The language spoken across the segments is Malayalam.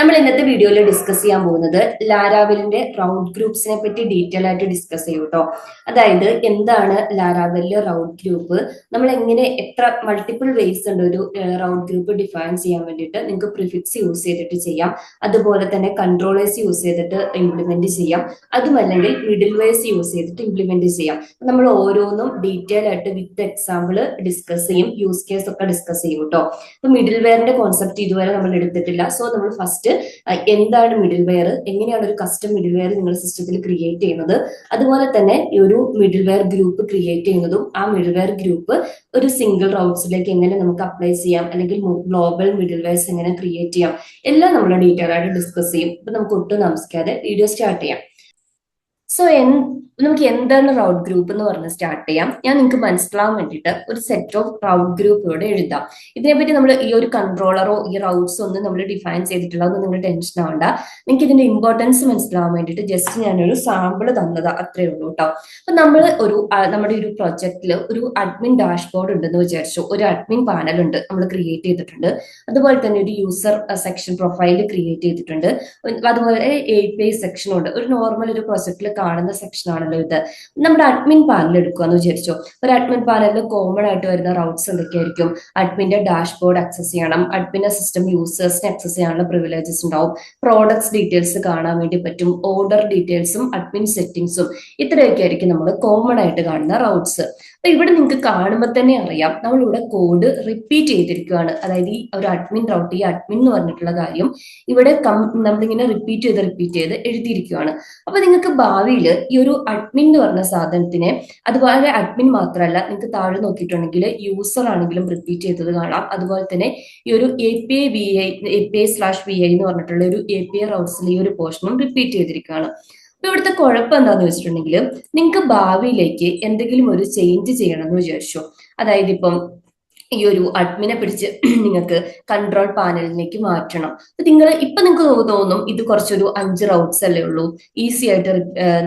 നമ്മൾ ഇന്നത്തെ വീഡിയോയിൽ ഡിസ്കസ് ചെയ്യാൻ പോകുന്നത് ലാരാവലിന്റെ റൗണ്ട് ഗ്രൂപ്പ്സിനെ പറ്റി ഡീറ്റെയിൽ ആയിട്ട് ഡിസ്കസ് ചെയ്യും കേട്ടോ. അതായത് എന്താണ് ലാരാവലിലെ റൗണ്ട് ഗ്രൂപ്പ്, നമ്മൾ എങ്ങനെ എത്ര മൾട്ടിപ്പിൾ വേസ് ഉണ്ട് ഒരു റൗണ്ട് ഗ്രൂപ്പ് ഡിഫൈൻ ചെയ്യാൻ വേണ്ടിയിട്ട്. നിങ്ങൾക്ക് പ്രിഫിക്സ് യൂസ് ചെയ്തിട്ട് ചെയ്യാം, അതുപോലെ തന്നെ കൺട്രോളേഴ്സ് യൂസ് ചെയ്തിട്ട് ഇംപ്ലിമെന്റ് ചെയ്യാം, അതുമല്ലെങ്കിൽ മിഡിൽ വേസ് യൂസ് ചെയ്തിട്ട് ഇംപ്ലിമെന്റ് ചെയ്യാം. നമ്മൾ ഓരോന്നും ഡീറ്റെയിൽ ആയിട്ട് വിത്ത് എക്സാമ്പിൾ ഡിസ്കസ് ചെയ്യും, യൂസ് കേസ് ഒക്കെ ഡിസ്കസ് ചെയ്യും കേട്ടോ. അപ്പൊ മിഡിൽ വെയറിന്റെ കോൺസെപ്റ്റ് ഇതുവരെ നമ്മൾ എടുത്തിട്ടില്ല. സോ നമ്മൾ ഫസ്റ്റ് എന്താണ് മിഡിൽ വെയർ, എങ്ങനെയാണ് ഒരു കസ്റ്റം മിഡിൽ വെയർ നിങ്ങളുടെ സിസ്റ്റത്തിൽ ക്രിയേറ്റ് ചെയ്യുന്നത്, അതുപോലെ തന്നെ ഈ ഒരു മിഡിൽ വെയർ ഗ്രൂപ്പ് ക്രിയേറ്റ് ചെയ്യുന്നതും ആ മിഡിൽ വെയർ ഗ്രൂപ്പ് ഒരു സിംഗിൾ റൗട്ട്സിലേക്ക് എങ്ങനെ നമുക്ക് അപ്ലൈ ചെയ്യാം, അല്ലെങ്കിൽ ഗ്ലോബൽ മിഡിൽ വെയർസ് എങ്ങനെ ക്രിയേറ്റ് ചെയ്യാം, എല്ലാം നമ്മൾ ഡീറ്റെയിൽ ആയിട്ട് ഡിസ്കസ് ചെയ്യും. അപ്പൊ നമുക്ക് ഒട്ടും താമസിക്കാതെ വീഡിയോ സ്റ്റാർട്ട് ചെയ്യാം. സോ നമുക്ക് എന്താണ് റൗട്ട് ഗ്രൂപ്പ് എന്ന് പറഞ്ഞ് സ്റ്റാർട്ട് ചെയ്യാം. ഞാൻ നിങ്ങൾക്ക് മനസ്സിലാവാൻ വേണ്ടിയിട്ട് ഒരു സെറ്റ് ഓഫ് റൗട്ട് ഗ്രൂപ്പ് ഇവിടെ എഴുതാം. ഇതിനെപ്പറ്റി നമ്മൾ ഈ ഒരു കൺട്രോളറോ ഈ റൗട്ട്സോ ഒന്നും നമ്മൾ ഡിഫൈൻ ചെയ്തിട്ടില്ല, ഒന്നും നിങ്ങൾ ടെൻഷൻ ആവണ്ട. നിങ്ങൾക്ക് ഇതിന്റെ ഇമ്പോർട്ടൻസ് മനസ്സിലാവാൻ വേണ്ടിയിട്ട് ജസ്റ്റ് ഞാനൊരു സാമ്പിൾ തന്നത് അത്രേ ഉള്ളൂ കേട്ടോ. അപ്പൊ നമ്മൾ നമ്മുടെ ഒരു പ്രൊജക്റ്റിൽ ഒരു അഡ്മിൻ ഡാഷ്ബോർഡ് ഉണ്ടെന്ന് വിചാരിച്ചു, ഒരു അഡ്മിൻ പാനൽ ഉണ്ട് നമ്മൾ ക്രിയേറ്റ് ചെയ്തിട്ടുണ്ട്, അതുപോലെ തന്നെ ഒരു യൂസർ സെക്ഷൻ പ്രൊഫൈൽ ക്രിയേറ്റ് ചെയ്തിട്ടുണ്ട്, അതുപോലെ API സെക്ഷനും ഉണ്ട്. ഒരു നോർമൽ ഒരു പ്രൊജക്റ്റിൽ കാണുന്ന സെക്ഷൻ ആണല്ലോ ഇത്. നമ്മുടെ അഡ്മിൻ പാനൽ എടുക്കുകയെന്ന് വിചാരിച്ചോ. ഒരു അഡ്മിൻ പാനലിൽ കോമൺ ആയിട്ട് വരുന്ന റൗട്ട്സ് എന്തൊക്കെയായിരിക്കും? അഡ്മിന്റെ ഡാഷ്ബോർഡ് ആക്സസ് ചെയ്യണം, അഡ്മിന്റെ സിസ്റ്റം യൂസേഴ്സിനെ ആക്സസ് ചെയ്യാനുള്ള പ്രിവിലേജസ് ഉണ്ടാവും, പ്രോഡക്ട്സ് ഡീറ്റെയിൽസ് കാണാൻ വേണ്ടി പറ്റും, ഓർഡർ ഡീറ്റെയിൽസും അഡ്മിൻ സെറ്റിംഗ്സും, ഇത്രയൊക്കെ ആയിരിക്കും നമ്മൾ കോമൺ ആയിട്ട് കാണുന്ന റൗട്ട്സ്. അപ്പൊ ഇവിടെ നിങ്ങൾക്ക് കാണുമ്പോൾ തന്നെ അറിയാം നമ്മളിവിടെ കോഡ് റിപ്പീറ്റ് ചെയ്തിരിക്കുകയാണ്. അതായത് ഈ ഒരു അഡ്മിൻ റൗട്ട്, ഈ അഡ്മിൻ എന്ന് പറഞ്ഞിട്ടുള്ള കാര്യം ഇവിടെ നമ്മളിങ്ങനെ റിപ്പീറ്റ് ചെയ്ത് എഴുതിയിരിക്കുകയാണ്. അപ്പൊ നിങ്ങൾക്ക് ഭാവിയിൽ ഈ ഒരു അഡ്മിൻ എന്ന് പറഞ്ഞ സാധനത്തിനെ, അതുപോലെ അഡ്മിൻ മാത്രമല്ല, നിങ്ങൾക്ക് താഴെ നോക്കിയിട്ടുണ്ടെങ്കിൽ യൂസർ ആണെങ്കിലും റിപ്പീറ്റ് ചെയ്തത് കാണാം. അതുപോലെ തന്നെ ഈ ഒരു API/VI എന്ന് പറഞ്ഞിട്ടുള്ള ഒരു API റൗട്ട്സിൽ ഈ ഒരു പോർഷനും റിപ്പീറ്റ് ചെയ്തിരിക്കുകയാണ്. അപ്പൊ ഇവിടുത്തെ കുഴപ്പം എന്താന്ന് വെച്ചിട്ടുണ്ടെങ്കിൽ, നിങ്ങൾക്ക് ഭാവിയിലേക്ക് എന്തെങ്കിലും ഒരു ചേഞ്ച് ചെയ്യണം എന്ന് വിചാരിച്ചു. അതായത് ഇപ്പം ഈ ഒരു അഡ്മിനെ പിടിച്ച് നിങ്ങൾക്ക് കൺട്രോൾ പാനലിലേക്ക് മാറ്റണം. അപ്പൊ നിങ്ങൾക്ക് തോന്നും ഇത് കുറച്ചൊരു 5 റൗട്ട്സ് അല്ലേ ഉള്ളൂ, ഈസി ആയിട്ട്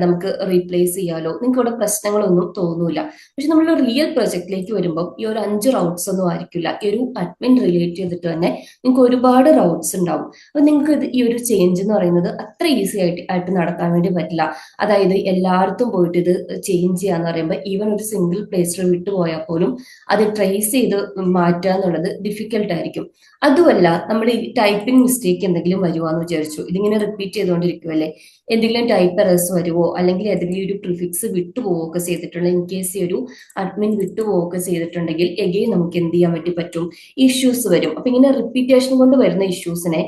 നമുക്ക് റീപ്ലേസ് ചെയ്യാലോ, നിങ്ങൾക്ക് ഇവിടെ പ്രശ്നങ്ങളൊന്നും തോന്നൂല. പക്ഷെ നമ്മൾ റിയൽ പ്രൊജക്റ്റിലേക്ക് വരുമ്പോൾ ഈ ഒരു 5 റൗട്ട്സ് ഒന്നും ആയിരിക്കില്ല. ഈ ഒരു അഡ്മിൻ റിലേറ്റ് ചെയ്തിട്ട് തന്നെ നിങ്ങൾക്ക് ഒരുപാട് റൗട്ട്സ് ഉണ്ടാവും. അപ്പൊ നിങ്ങൾക്ക് ഈ ഒരു ചേഞ്ച് എന്ന് പറയുന്നത് അത്ര ഈസി ആയിട്ട് നടത്താൻ വേണ്ടി പറ്റില്ല. അതായത് എല്ലായിടത്തും പോയിട്ട് ഇത് ചേഞ്ച് ചെയ്യാന്ന് പറയുമ്പോൾ ഈവൻ ഒരു സിംഗിൾ പ്ലേസിൽ വിട്ടുപോയാൽ പോലും അത് ട്രേസ് ചെയ്ത് മാറ്റുക എന്നുള്ളത് ഡിഫിക്കൽട്ട് ആയിരിക്കും. അതുമല്ല, നമ്മൾ ഈ ടൈപ്പിംഗ് മിസ്റ്റേക്ക് എന്തെങ്കിലും വരുവാന്ന് വിചാരിച്ചു, ഇതിങ്ങനെ റിപ്പീറ്റ് ചെയ്തുകൊണ്ടിരിക്കുമല്ലേ, എന്തെങ്കിലും ടൈപ്പ് എറേഴ്സ് വരുവോ, അല്ലെങ്കിൽ ഏതെങ്കിലും ഒരു പ്രിഫിക്സ് വിട്ടുപോവുകയൊക്കെ ചെയ്തിട്ടുള്ള, ഇൻ കേസ് ഈ ഒരു അഡ്മിൻ വിട്ടുപോവുകയൊക്കെ ചെയ്തിട്ടുണ്ടെങ്കിൽ എഗെയിൻ നമുക്ക് എന്ത് ചെയ്യാൻ വേണ്ടി പറ്റും, ഇഷ്യൂസ് വരും. അപ്പൊ ഇങ്ങനെ റിപ്പീറ്റേഷൻ കൊണ്ട് വരുന്ന ഇഷ്യൂസിനെ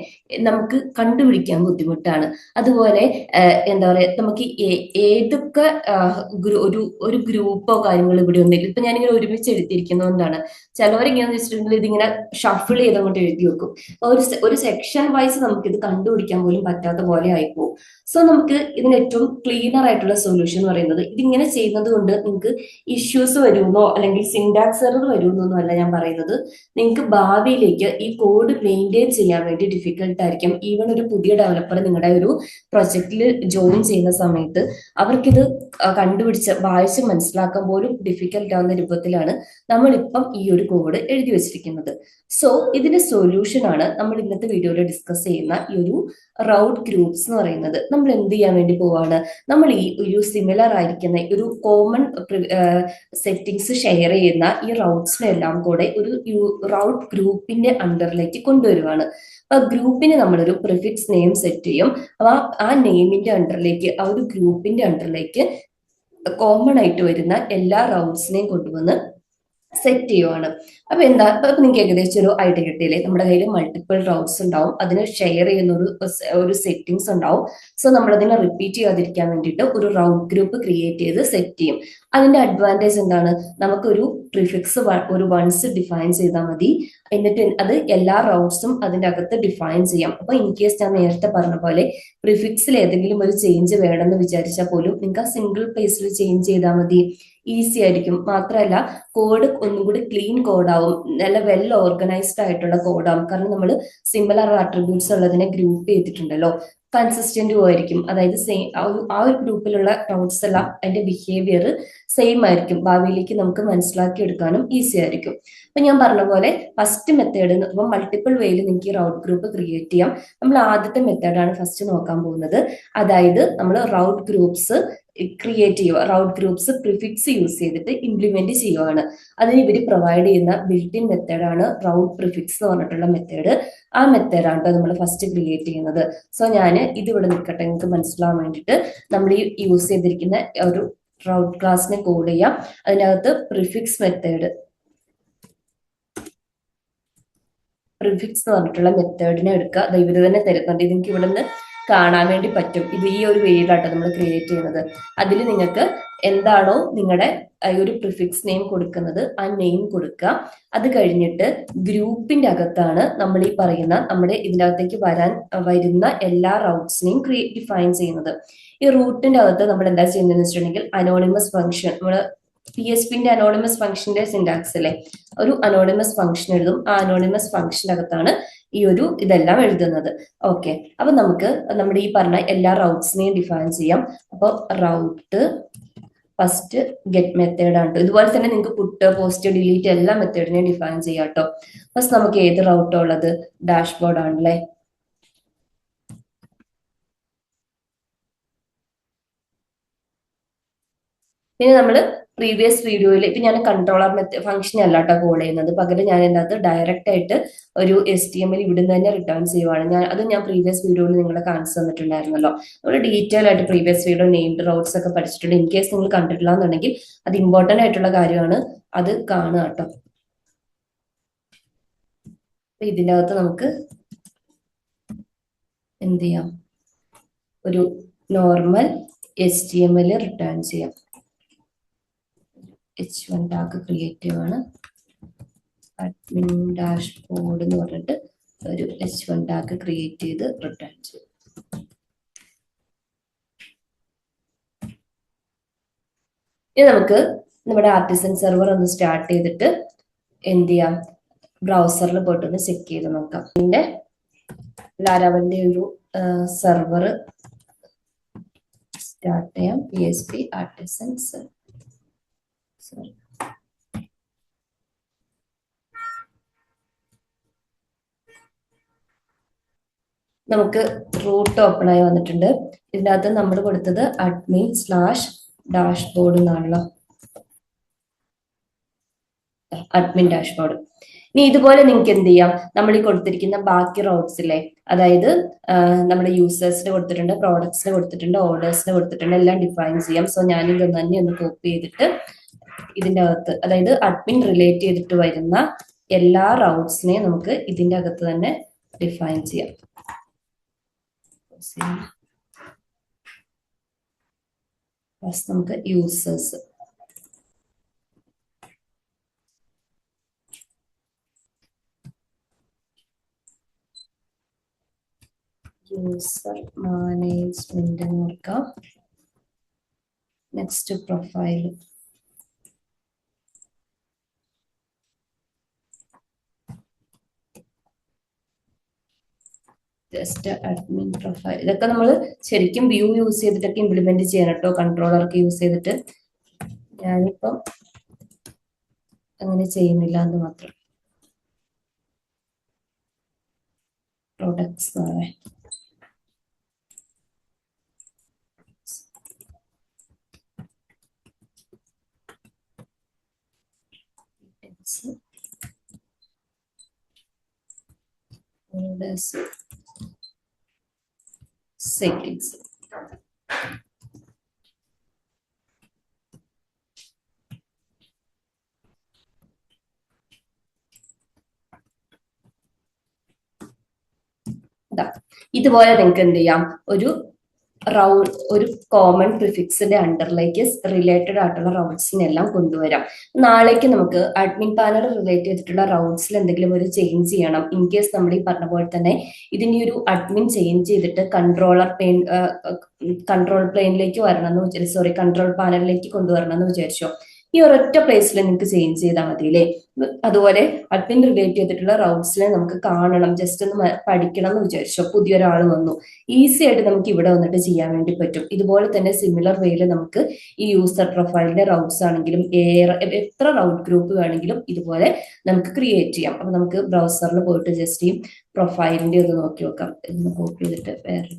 നമുക്ക് കണ്ടുപിടിക്കാൻ ബുദ്ധിമുട്ടാണ്. അതുപോലെ എന്താ പറയാ, നമുക്ക് ഏതൊക്കെ ഒരു ഗ്രൂപ്പോ കാര്യങ്ങളോ ഇവിടെ ഉണ്ടെങ്കിൽ, ഇപ്പൊ ഞാനിങ്ങനെ ഒരുമിച്ച് എഴുതിയിരിക്കുന്നതുകൊണ്ടാണ്. ചിലവരിങ്ങനെ വെച്ചിട്ടുണ്ടെങ്കിൽ ഇതിങ്ങനെ ഷഫിൾ ചെയ്തുകൊണ്ട് എഴുതി വെക്കും. ഒരു സെക്ഷൻ വൈസ് നമുക്ക് ഇത് കണ്ടുപിടിക്കാൻ പോലും പറ്റാത്ത പോലെ ആയിപ്പോവും. സോ നമുക്ക് ഇതിന് ഏറ്റവും ക്ലീനർ ആയിട്ടുള്ള സൊല്യൂഷൻ എന്ന് പറയുന്നത്, ഇതിങ്ങനെ ചെയ്യുന്നത് കൊണ്ട് നിങ്ങൾക്ക് ഇഷ്യൂസ് വരുമെന്നോ അല്ലെങ്കിൽ സിൻടാക്സ് എറർ വരുമെന്നൊന്നും അല്ല ഞാൻ പറയുന്നത്. നിങ്ങൾക്ക് ഭാവിയിലേക്ക് ഈ കോഡ് മെയിൻറ്റെയിൻ ചെയ്യാൻ വേണ്ടി ഡിഫിക്കൽട്ട് ആയിരിക്കും. ഈവൻ ഒരു പുതിയ ഡെവലപ്പർ നിങ്ങളുടെ ഒരു പ്രൊജക്റ്റിൽ ജോയിൻ ചെയ്യുന്ന സമയത്ത് അവർക്കിത് കണ്ടുപിടിച്ച് വായിച്ച് മനസ്സിലാക്കാൻ പോലും ഡിഫിക്കൽട്ട് ആവുന്ന രൂപത്തിലാണ് നമ്മളിപ്പം ഈ ഒരു കോഡ് എഴുതി വെച്ചിരിക്കുന്നത്. സോ ഇതിന്റെ സൊല്യൂഷൻ ആണ് നമ്മൾ ഇന്നത്തെ വീഡിയോയിൽ ഡിസ്കസ് ചെയ്യുന്ന ഈ ഒരു റൗട്ട് ഗ്രൂപ്പ്സ് എന്ന് പറയുന്നത്. നമ്മൾ എന്ത് ചെയ്യാൻ വേണ്ടി പോവാണ്, നമ്മൾ ഈ ഒരു സിമിലർ ആയിരിക്കുന്ന ഒരു കോമൺ സെറ്റിംഗ്സ് ഷെയർ ചെയ്യുന്ന ഈ റൗട്ട്സിനെ എല്ലാം കൂടെ ഒരു റൗട്ട് ഗ്രൂപ്പിന്റെ അണ്ടറിലേക്ക് കൊണ്ടുവരുവാണ്. അപ്പൊ ഗ്രൂപ്പിന് നമ്മളൊരു പ്രിഫിക്സ് നെയിം സെറ്റ് ചെയ്യും. അപ്പൊ ആ നെയിമിന്റെ അണ്ടറിലേക്ക്, ആ ഒരു ഗ്രൂപ്പിന്റെ അണ്ടറിലേക്ക് കോമൺ ആയിട്ട് വരുന്ന എല്ലാ റൗട്ട്സിനെയും കൊണ്ടുവന്ന് സെറ്റ് ചെയ്യുവാണ്. അപ്പൊ അപ്പൊ നിങ്ങൾക്ക് ഏകദേശം ഒരു ഐഡിയ കിട്ടിയില്ലേ? നമ്മുടെ കയ്യിൽ മൾട്ടിപ്പിൾ റൗട്ട്സ് ഉണ്ടാവും, അതിന് ഷെയർ ചെയ്യുന്ന ഒരു സെറ്റിംഗ്സ് ഉണ്ടാവും. സോ നമ്മൾ അതിനെ റിപ്പീറ്റ് ചെയ്യാതിരിക്കാൻ വേണ്ടിയിട്ട് ഒരു റൗട്ട് ഗ്രൂപ്പ് ക്രിയേറ്റ് ചെയ്ത് സെറ്റ് ചെയ്യും. അതിന്റെ അഡ്വാൻറ്റേജ് എന്താണ്? നമുക്കൊരു പ്രിഫിക്സ് ഒരു വൺസ് ഡിഫൈൻ ചെയ്താൽ മതി, എന്നിട്ട് അത് എല്ലാ റൗട്ട്സും അതിന്റെ അകത്ത് ഡിഫൈൻ ചെയ്യാം. അപ്പൊ ഇൻ കേസ് ഞാൻ നേരത്തെ പറഞ്ഞ പോലെ പ്രിഫിക്സിൽ ഏതെങ്കിലും ഒരു ചേഞ്ച് വേണമെന്ന് വിചാരിച്ചാൽ പോലും നിങ്ങൾക്ക് ആ സിംഗിൾ പ്ലേസിൽ ചേഞ്ച് ചെയ്താൽ മതി, ഈസി ആയിരിക്കും. മാത്രമല്ല കോഡ് ഒന്നും കൂടി ക്ലീൻ കോഡാവും, നല്ല വെൽ ഓർഗനൈസ്ഡ് ആയിട്ടുള്ള കോഡാവും. കാരണം നമ്മൾ സിമിലർ ആട്രിബ്യൂട്ട്സ് ഉള്ളതിനെ ഗ്രൂപ്പ് ചെയ്തിട്ടുണ്ടല്ലോ. കൺസിസ്റ്റന്റും ആയിരിക്കും. അതായത് സെയിം ആ ഒരു ഗ്രൂപ്പിലുള്ള റൗട്ട്സ് എല്ലാം അതിന്റെ ബിഹേവിയർ സെയിം ആയിരിക്കും. ഭാവിയിലേക്ക് നമുക്ക് മനസ്സിലാക്കി എടുക്കാനും ഈസി ആയിരിക്കും. അപ്പൊ ഞാൻ പറഞ്ഞ പോലെ ഫസ്റ്റ് മെത്തേഡ് ഇപ്പൊ മൾട്ടിപ്പിൾ വേയിൽ നിങ്ങൾക്ക് ഈ റൗട്ട് ഗ്രൂപ്പ് ക്രിയേറ്റ് ചെയ്യാം. നമ്മൾ ആദ്യത്തെ മെത്തേഡാണ് ഫസ്റ്റ് നോക്കാൻ പോകുന്നത്. അതായത് നമ്മൾ റൗട്ട് ഗ്രൂപ്പ്സ് ക്രിയേറ്റ് ചെയ്യുക, റൗട്ട് ഗ്രൂപ്പ്സ് പ്രിഫിക്സ് യൂസ് ചെയ്തിട്ട് ഇംപ്ലിമെന്റ് ചെയ്യുകയാണ്. അതിന് ഇവർ പ്രൊവൈഡ് ചെയ്യുന്ന ബിൽറ്റ് ഇൻ മെത്തേഡാണ് റൗട്ട് പ്രിഫിക്സ് എന്ന് പറഞ്ഞിട്ടുള്ള മെത്തേഡ്. ആ മെത്തേഡാണ് നമ്മൾ ഫസ്റ്റ് ക്രിയേറ്റ് ചെയ്യുന്നത്. സോ ഞാൻ ഇതിവിടെ നിൽക്കട്ടെ, നിങ്ങൾക്ക് മനസ്സിലാവാൻ വേണ്ടിയിട്ട്. നമ്മൾ ഈ യൂസ് ചെയ്തിരിക്കുന്ന ഒരു റൗട്ട് ക്ലാസ്സിനെ കോൾ ചെയ്യാം. അതിനകത്ത് പ്രിഫിക്സ് മെത്തേഡ്, പ്രിഫിക്സ് എന്ന് പറഞ്ഞിട്ടുള്ള മെത്തേഡിനെ എടുക്കുക. അത് ഇവര് തന്നെ തരുന്നുണ്ട്. ഇത് നിങ്ങൾക്ക് ഇവിടെ നിന്ന് കാണാൻ വേണ്ടി പറ്റും. ഇത് ഈ ഒരു വേയിലാട്ടോ നമ്മൾ ക്രിയേറ്റ് ചെയ്യുന്നത്. അതിൽ നിങ്ങൾക്ക് എന്താണോ നിങ്ങളുടെ ഒരു പ്രിഫിക്സ് നെയിം കൊടുക്കുന്നത് ആ നെയിം കൊടുക്കുക. അത് കഴിഞ്ഞിട്ട് ഗ്രൂപ്പിന്റെ അകത്താണ് നമ്മൾ ഈ പറയുന്ന നമ്മുടെ ഇതിൻ്റെ അകത്തേക്ക് വരുന്ന എല്ലാ റൗട്ട്സിനെയും ഡിഫൈൻ ചെയ്യുന്നത്. ഈ റൂട്ടിന്റെ അകത്ത് നമ്മൾ എന്താ ചെയ്യുന്നതെന്ന് വെച്ചിട്ടുണ്ടെങ്കിൽ അനോണിമസ് ഫംഗ്ഷൻ, നമ്മൾ PHPന്റെ അനോണിമസ് ഫംഗ്ഷന്റെ സിന്റാക്സ് അല്ലേ, ഒരു അനോണിമസ് ഫംഗ്ഷൻ എഴുതും. ആ അനോണിമസ് ഫംഗ്ഷന്റെ അകത്താണ് ഈ ഒരു ഇതെല്ലാം എഴുതുന്നത്. ഓക്കെ, അപ്പൊ നമുക്ക് നമ്മുടെ ഈ പറഞ്ഞ എല്ലാ റൗട്ട്സിനെയും ഡിഫൈൻ ചെയ്യാം. അപ്പോൾ റൗട്ട് ഫസ്റ്റ് ഗെറ്റ് മെത്തേഡ് ആണ്. ഇതുപോലെ തന്നെ നിങ്ങൾക്ക് പുട്ട്, പോസ്റ്റ്, ഡിലീറ്റ് എല്ലാ മെത്തേഡിനെയും ഡിഫൈൻ ചെയ്യാം കേട്ടോ. ഫസ്റ്റ് നമുക്ക് ഏത് റൗട്ടോ ഉള്ളത്? ഡാഷ്ബോർഡ് ആണല്ലേ. പിന്നെ നമ്മൾ പ്രീവിയസ് വീഡിയോയിൽ ഇപ്പൊ ഞാൻ കൺട്രോളർ ഫംഗ്ഷൻ അല്ല കേട്ടോ കോൾ ചെയ്യുന്നത്, പകരം ഞാൻ അതിനകത്ത് ഡയറക്റ്റ് ആയിട്ട് ഒരു HTML ഇവിടുന്ന് തന്നെ റിട്ടേൺ ചെയ്യുവാണ്. ഞാൻ പ്രീവിയസ് വീഡിയോയിൽ നിങ്ങളെ കാണിച്ചു തന്നിട്ടുണ്ടായിരുന്നല്ലോ. നമ്മൾ ഡീറ്റെയിൽ ആയിട്ട് പ്രീവിയസ് വീഡിയോ നെയിംഡ് റൗട്ട്സ് ഒക്കെ പഠിച്ചിട്ടുണ്ട്. ഇൻ കേസ് നിങ്ങൾ കണ്ടിട്ടില്ല എന്നുണ്ടെങ്കിൽ അത് ഇമ്പോർട്ടന്റ് ആയിട്ടുള്ള കാര്യമാണ്, അത് കാണുക കേട്ടോ. ഇതിൻ്റെ അകത്ത് നമുക്ക് എന്ത് ചെയ്യാം, ഒരു നോർമൽ HTML റിട്ടേൺ ചെയ്യാം. H1 ടാഗ് ക്രിയേറ്റീവ് ആണ്. അഡ്മിൻ ഡാഷ്ബോർഡ് എന്ന് പറഞ്ഞിട്ട് ഒരു H1 ടാഗ് ക്രിയേറ്റ് ചെയ്ത് റിട്ടേൺ ചെയ്യും. ഇനി നമുക്ക് നമ്മുടെ ആർട്ടിസൻ സെർവർ ഒന്ന് സ്റ്റാർട്ട് ചെയ്തിട്ട് എന്ത് ചെയ്യാം, ബ്രൗസറിൽ പോയിട്ടൊന്ന് ചെക്ക് ചെയ്ത് നോക്കാം. ഇതിന്റെ ലാരാവലിന്റെ ഒരു സെർവർ സ്റ്റാർട്ട് ചെയ്യാം. PHP artisan server. നമുക്ക് റൂട്ട് ഓപ്പൺ ആയി വന്നിട്ടുണ്ട്. ഇതിൻ്റെ അകത്ത് നമ്മൾ കൊടുത്തത് admin/ഡാഷ്ബോർഡ് എന്നാണല്ലോ, അഡ്മിൻ ഡാഷ്ബോർഡ്. ഇനി ഇതുപോലെ നിങ്ങൾക്ക് എന്ത് ചെയ്യാം, നമ്മൾ ഈ കൊടുത്തിരിക്കുന്ന ബാക്കി റൗട്ട്സിലെ, അതായത് നമ്മുടെ യൂസേഴ്സിന് കൊടുത്തിട്ടുണ്ട്, പ്രോഡക്ട്സിന് കൊടുത്തിട്ടുണ്ട്, ഓർഡേഴ്സിന് കൊടുത്തിട്ടുണ്ട്, എല്ലാം ഡിഫൈൻ ചെയ്യാം. സോ ഞാൻ ഇതൊന്ന് തന്നെ ഒന്ന് കോപ്പി ചെയ്തിട്ട് ഇതിൻ്റെ അകത്ത്, അതായത് അഡ്മിൻ റിലേറ്റ് ചെയ്തിട്ട് വരുന്ന എല്ലാ റൗട്ട്സിനെയും നമുക്ക് ഇതിൻ്റെ അകത്ത് തന്നെ ഡിഫൈൻ ചെയ്യാം. നമുക്ക് യൂസേഴ്സ്, യൂസർ മാനേജ്മെന്റ് എന്ന് നോക്കാം. Next profile, just admin profile. ഇതൊക്കെ നമ്മൾ ശരിക്കും വ്യൂ യൂസ് ചെയ്തിട്ടൊക്കെ ഇംപ്ലിമെന്റ് ചെയ്യണം കേട്ടോ, കൺട്രോളർക്ക് യൂസ് ചെയ്തിട്ട്. ഞാനിപ്പം അങ്ങനെ ചെയ്യുന്നില്ല എന്ന് മാത്രം. Products settings. ഇതുപോലെ നിങ്ങൾക്ക് എന്ത് ചെയ്യാം, ഒരു കോമൺ പ്രിഫിക്സിന്റെ അണ്ടറിലേക്ക് റിലേറ്റഡ് ആയിട്ടുള്ള റൗട്ട്സിനെല്ലാം കൊണ്ടുവരാം. നാളേക്ക് നമുക്ക് അഡ്മിൻ പാനൽ റിലേറ്റ് ചെയ്തിട്ടുള്ള റൗട്ട്സിൽ എന്തെങ്കിലും ഒരു ചേഞ്ച് ചെയ്യണം. ഇൻ കേസ് നമ്മൾ ഈ പറഞ്ഞ പോലെ തന്നെ ഇതിന്റെ ഒരു അഡ്മിൻ ചേഞ്ച് ചെയ്തിട്ട് കൺട്രോൾ പ്ലെയിനിലേക്ക് വരണം എന്ന് കൺട്രോൾ പാനലിലേക്ക് കൊണ്ടുവരണം എന്ന് വിചാരിച്ചോ. ഈ ഒരൊറ്റ പ്ലേസിൽ നിങ്ങൾക്ക് ചേഞ്ച് ചെയ്താൽ മതി അല്ലേ. അതുപോലെ അഡ്മിൻ റിലേറ്റ് ചെയ്തിട്ടുള്ള റൗട്ട്സിനെ നമുക്ക് കാണണം, ജസ്റ്റ് ഒന്ന് പഠിക്കണം എന്ന് വിചാരിച്ചോ, പുതിയൊരാൾ വന്നു, ഈസി ആയിട്ട് നമുക്ക് ഇവിടെ വന്നിട്ട് ചെയ്യാൻ വേണ്ടി പറ്റും. ഇതുപോലെ തന്നെ സിമിലർ വേയിൽ നമുക്ക് ഈ യൂസർ പ്രൊഫൈലിന്റെ റൗട്ട്സ് ആണെങ്കിലും എത്ര റൗട്ട് ഗ്രൂപ്പ് വേണമെങ്കിലും ഇതുപോലെ നമുക്ക് ക്രിയേറ്റ് ചെയ്യാം. അപ്പൊ നമുക്ക് ബ്രൗസറിൽ പോയിട്ട് ജസ്റ്റ് ഈ പ്രൊഫൈലിന്റെ ഒന്ന് നോക്കി നോക്കാം. ഇന്ന് കോപ്പി ചെയ്തിട്ട് വേറെ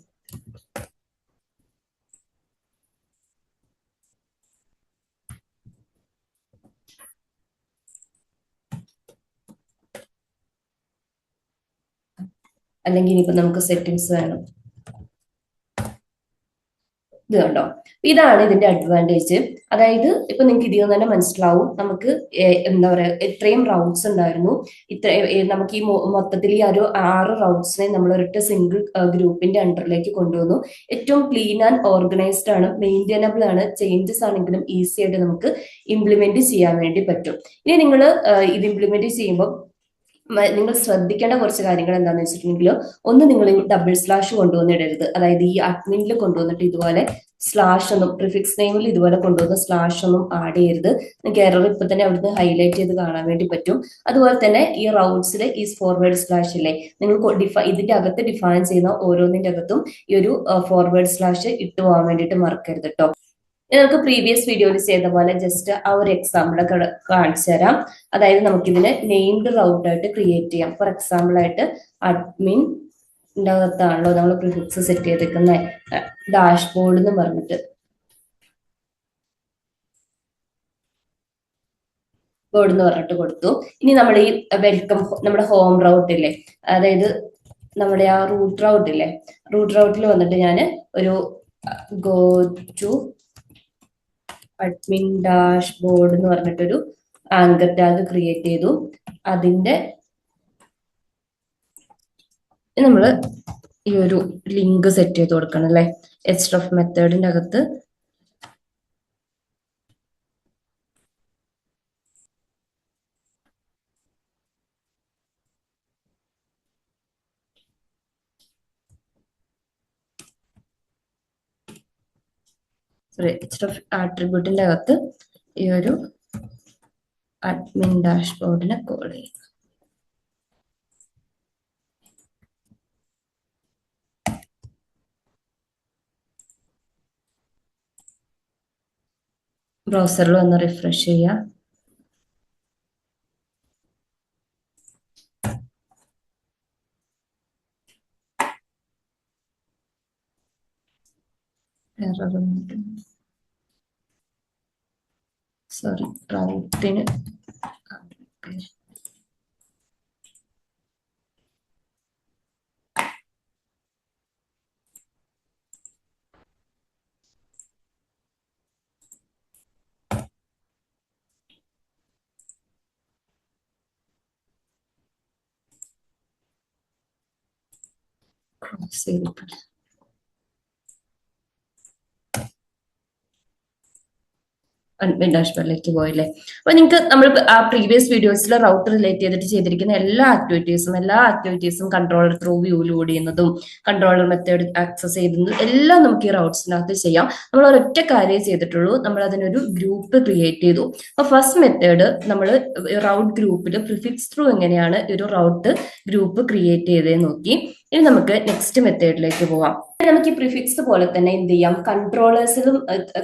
അല്ലെങ്കിൽ ഇനിയിപ്പോ നമുക്ക് സെറ്റിംഗ്സ് വേണം. ഇത് കണ്ടോ, ഇതാണ് ഇതിന്റെ അഡ്വാൻറ്റേജ്. അതായത് ഇപ്പൊ നിങ്ങൾക്ക് ഇതിൽ നിന്ന് തന്നെ മനസ്സിലാവും, നമുക്ക് എന്താ പറയാ എത്രയും റൗട്ട്സ് ഉണ്ടായിരുന്നു, നമുക്ക് ഈ മൊത്തത്തിൽ ഈ ഒരു 6 റൗട്ട്സിനെ നമ്മൾ ഒരൊറ്റ സിംഗിൾ ഗ്രൂപ്പിന്റെ അണ്ടറിലേക്ക് കൊണ്ടുവന്നു. ഏറ്റവും ക്ലീൻ ആൻഡ് ഓർഗനൈസ്ഡ് ആണ്, മെയിൻറ്റൈനബിൾ ആണ്, ചേഞ്ചസ് ആണെങ്കിലും ഈസി ആയിട്ട് നമുക്ക് ഇംപ്ലിമെന്റ് ചെയ്യാൻ വേണ്ടി പറ്റും. ഇനി നിങ്ങൾ ഇത് ഇംപ്ലിമെന്റ് ചെയ്യുമ്പോൾ നിങ്ങൾ ശ്രദ്ധിക്കേണ്ട കുറച്ച് കാര്യങ്ങൾ എന്താണെന്ന് വെച്ചിട്ടുണ്ടെങ്കിൽ, ഒന്ന്, നിങ്ങൾ ഡബിൾ സ്ലാഷ് കൊണ്ടുവന്നിടരുത്. അതായത് ഈ അഡ്മിനിൽ കൊണ്ടുവന്നിട്ട് ഇതുപോലെ സ്ലാഷ് ഒന്നും, പ്രിഫിക്സ് നെയിമിൽ ഇതുപോലെ കൊണ്ടുവന്ന് സ്ലാഷ് ഒന്നും ആഡ് ചെയ്യരുത്. നിങ്ങൾക്ക് എറർ ഇപ്പൊ തന്നെ അവിടുന്ന് ഹൈലൈറ്റ് ചെയ്ത് കാണാൻ വേണ്ടി പറ്റും. അതുപോലെ തന്നെ ഈ റൗട്ട്സിൽ ഈ ഫോർവേഡ് സ്ലാഷ് ഇല്ലേ, നിങ്ങൾ ഇതിന്റെ അകത്ത് ഡിഫൈൻ ചെയ്യുന്ന ഓരോന്നിന്റെ അകത്തും ഈ ഒരു ഫോർവേഡ് സ്ലാഷ് ഇട്ട് പോകാൻ വേണ്ടിയിട്ട് മറക്കരുത് കേട്ടോ. നമുക്ക് പ്രീവിയസ് വീഡിയോയിൽ ചെയ്ത പോലെ ജസ്റ്റ് ആ ഒരു എക്സാമ്പിൾ ഒക്കെ കാണിച്ചു തരാം. അതായത് നമുക്കിതിനെ നെയിംഡ് റൗട്ട് ആയിട്ട് ക്രിയേറ്റ് ചെയ്യാം. ഫോർ എക്സാമ്പിൾ ആയിട്ട് അഡ്മിൻ്റെ അകത്താണല്ലോ നമ്മൾ പ്രിഫിക്സ് സെറ്റ് ചെയ്തിരിക്കുന്ന ഡാഷ്ബോർഡ് എന്ന് പറഞ്ഞിട്ട് ബോർഡ് എന്ന് പറഞ്ഞിട്ട് കൊടുത്തു. ഇനി നമ്മൾ ഈ വെൽക്കം, നമ്മുടെ ഹോം റൗട്ട് ഇല്ലേ, അതായത് നമ്മുടെ ആ റൂട്ട് റൗട്ട് ഇല്ലേ, റൂട്ട് റൗട്ടിൽ വന്നിട്ട് ഞാൻ ഒരു ഗോ ടു അഡ്മിൻ ഡാഷ്ബോർഡ് എന്ന് പറഞ്ഞിട്ടൊരു ആങ്കർ ടാഗ് ക്രിയേറ്റ് ചെയ്തു. അതിന്റെ നമ്മൾ ഈ ഒരു ലിങ്ക് സെറ്റ് ചെയ്ത് കൊടുക്കണം അല്ലെ. href മെത്തേഡിന്റെ അകത്ത് href ആട്രിബ്യൂട്ടിന്റെ അകത്ത് ഈ ഒരു അഡ്മിൻ ഡാഷ്ബോർഡിനെ കോൾ ചെയ്യും. ബ്രൗസറിൽ ഒന്ന് റിഫ്രഷ് ചെയ്യുക. സോറി, റൗട്ടിന് ക്രോസ് ചെയ്തിട്ടുണ്ട്. അഡ്മിൻ ഡാഷ്ബോർഡിലേക്ക് പോയില്ലേ. അപ്പൊ നിങ്ങൾക്ക് നമ്മൾ ആ പ്രീവിയസ് വീഡിയോസിൽ റൗട്ട് റിലേറ്റ് ചെയ്തിട്ട് ചെയ്തിരിക്കുന്ന എല്ലാ ആക്ടിവിറ്റീസും കൺട്രോളർ ത്രൂ വ്യൂ ലോഡ് ചെയ്യുന്നതും കൺട്രോളർ മെത്തേഡ് ആക്സസ് ചെയ്യുന്നതും എല്ലാം നമുക്ക് ഈ റൗട്ട്സിനകത്ത് ചെയ്യാം. നമ്മൾ ഒരൊറ്റ കാര്യം ചെയ്തിട്ടുള്ളൂ, നമ്മൾ അതിനൊരു ഗ്രൂപ്പ് ക്രിയേറ്റ് ചെയ്തു. അപ്പൊ ഫസ്റ്റ് മെത്തേഡ് നമ്മൾ റൗട്ട് ഗ്രൂപ്പിൽ പ്രിഫിക്സ് ത്രൂ എങ്ങനെയാണ് ഒരു റൗട്ട് ഗ്രൂപ്പ് ക്രിയേറ്റ് ചെയ്തേ നോക്കി. ഇനി നമുക്ക് നെക്സ്റ്റ് മെത്തേഡിലേക്ക് പോവാം. നമുക്ക് ഈ പ്രിഫിക്സ് പോലെ തന്നെ എന്ത് ചെയ്യാം,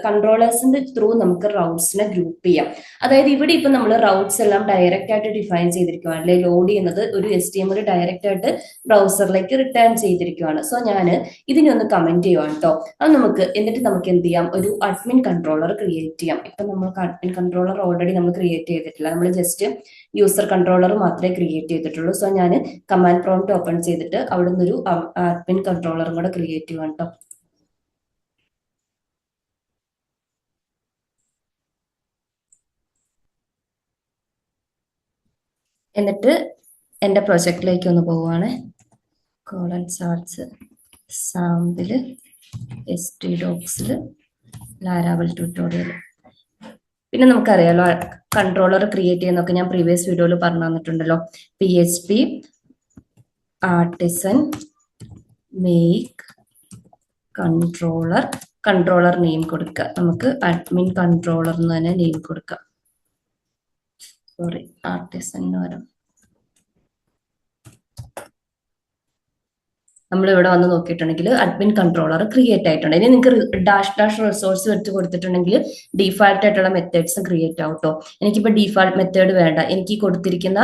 കൺട്രോളേഴ്സിന്റെ ത്രൂ നമുക്ക് റൗട്ട്സിനെ ഗ്രൂപ്പ് ചെയ്യാം. അതായത് ഇവിടെ ഇപ്പൊ നമ്മൾ റൗട്ട്സ് എല്ലാം ഡയറക്റ്റ് ആയിട്ട് ഡിഫൈൻ ചെയ്തിരിക്കുകയാണ് അല്ലെ, ലോഡ് ചെയ്യുന്നത് ഒരു HTML ഡയറക്റ്റ് ആയിട്ട് ബ്രൗസറിലേക്ക് റിട്ടേൺ ചെയ്തിരിക്കുകയാണ്. സോ ഞാൻ ഇതിനെ ഒന്ന് കമന്റ് ചെയ്യുവാണ് കേട്ടോ. അത് എന്നിട്ട് നമുക്ക് എന്ത് ചെയ്യാം, ഒരു അഡ്മിൻ കൺട്രോളർ ക്രിയേറ്റ് ചെയ്യാം. ഇപ്പൊ നമ്മൾക്ക് അഡ്മിൻ കൺട്രോളർ ഓൾറെഡി നമ്മൾ ക്രിയേറ്റ് ചെയ്തിട്ടില്ല, നമ്മൾ ജസ്റ്റ് യൂസർ കൺട്രോളർ മാത്രമേ ക്രിയേറ്റ് ചെയ്തിട്ടുള്ളൂ. സോ ഞാൻ കമാൻഡ് പ്രോംപ്റ്റ് ഓപ്പൺ ചെയ്തിട്ട് അവിടെ നിന്നൊരു അഡ്മിൻ കൺട്രോളറും കൂടെ ക്രിയേറ്റ് ചെയ്യുവാണ് കേട്ടോ. എന്നിട്ട് എൻ്റെ പ്രൊജക്റ്റിലേക്ക് ഒന്ന് പോവുകയാണ്. Colon charts sample htdocs Laravel tutorial. പിന്നെ നമുക്കറിയാലോ കൺട്രോളർ ക്രിയേറ്റ് ചെയ്യുന്നൊക്കെ ഞാൻ പ്രീവിയസ് വീഡിയോയിൽ പറഞ്ഞു തന്നിട്ടുണ്ടല്ലോ. PHP artisan make controller name കൊടുക്കുക. നമുക്ക് അഡ്മിൻ കൺട്രോളർ എന്ന് തന്നെ നെയിം കൊടുക്കാം. സോറി, ആർട്ടിസന് വരാം. നമ്മൾ ഇവിടെ വന്ന് നോക്കിയിട്ടുണ്ടെങ്കിൽ അഡ്മിൻ കൺട്രോളർ ക്രിയേറ്റ് ആയിട്ടുണ്ട്. ഇനി നിങ്ങൾക്ക് ഡാഷ് റിസോഴ്സ് വെച്ച് കൊടുത്തിട്ടുണ്ടെങ്കിൽ ഡീഫാൾട്ട് ആയിട്ടുള്ള മെത്തേഡ്സ് ക്രിയേറ്റ് ആവും കേട്ടോ. എനിക്കിപ്പോ ഡീഫാൾട്ട് മെത്തേഡ് വേണ്ട. എനിക്ക് കൊടുത്തിരിക്കുന്ന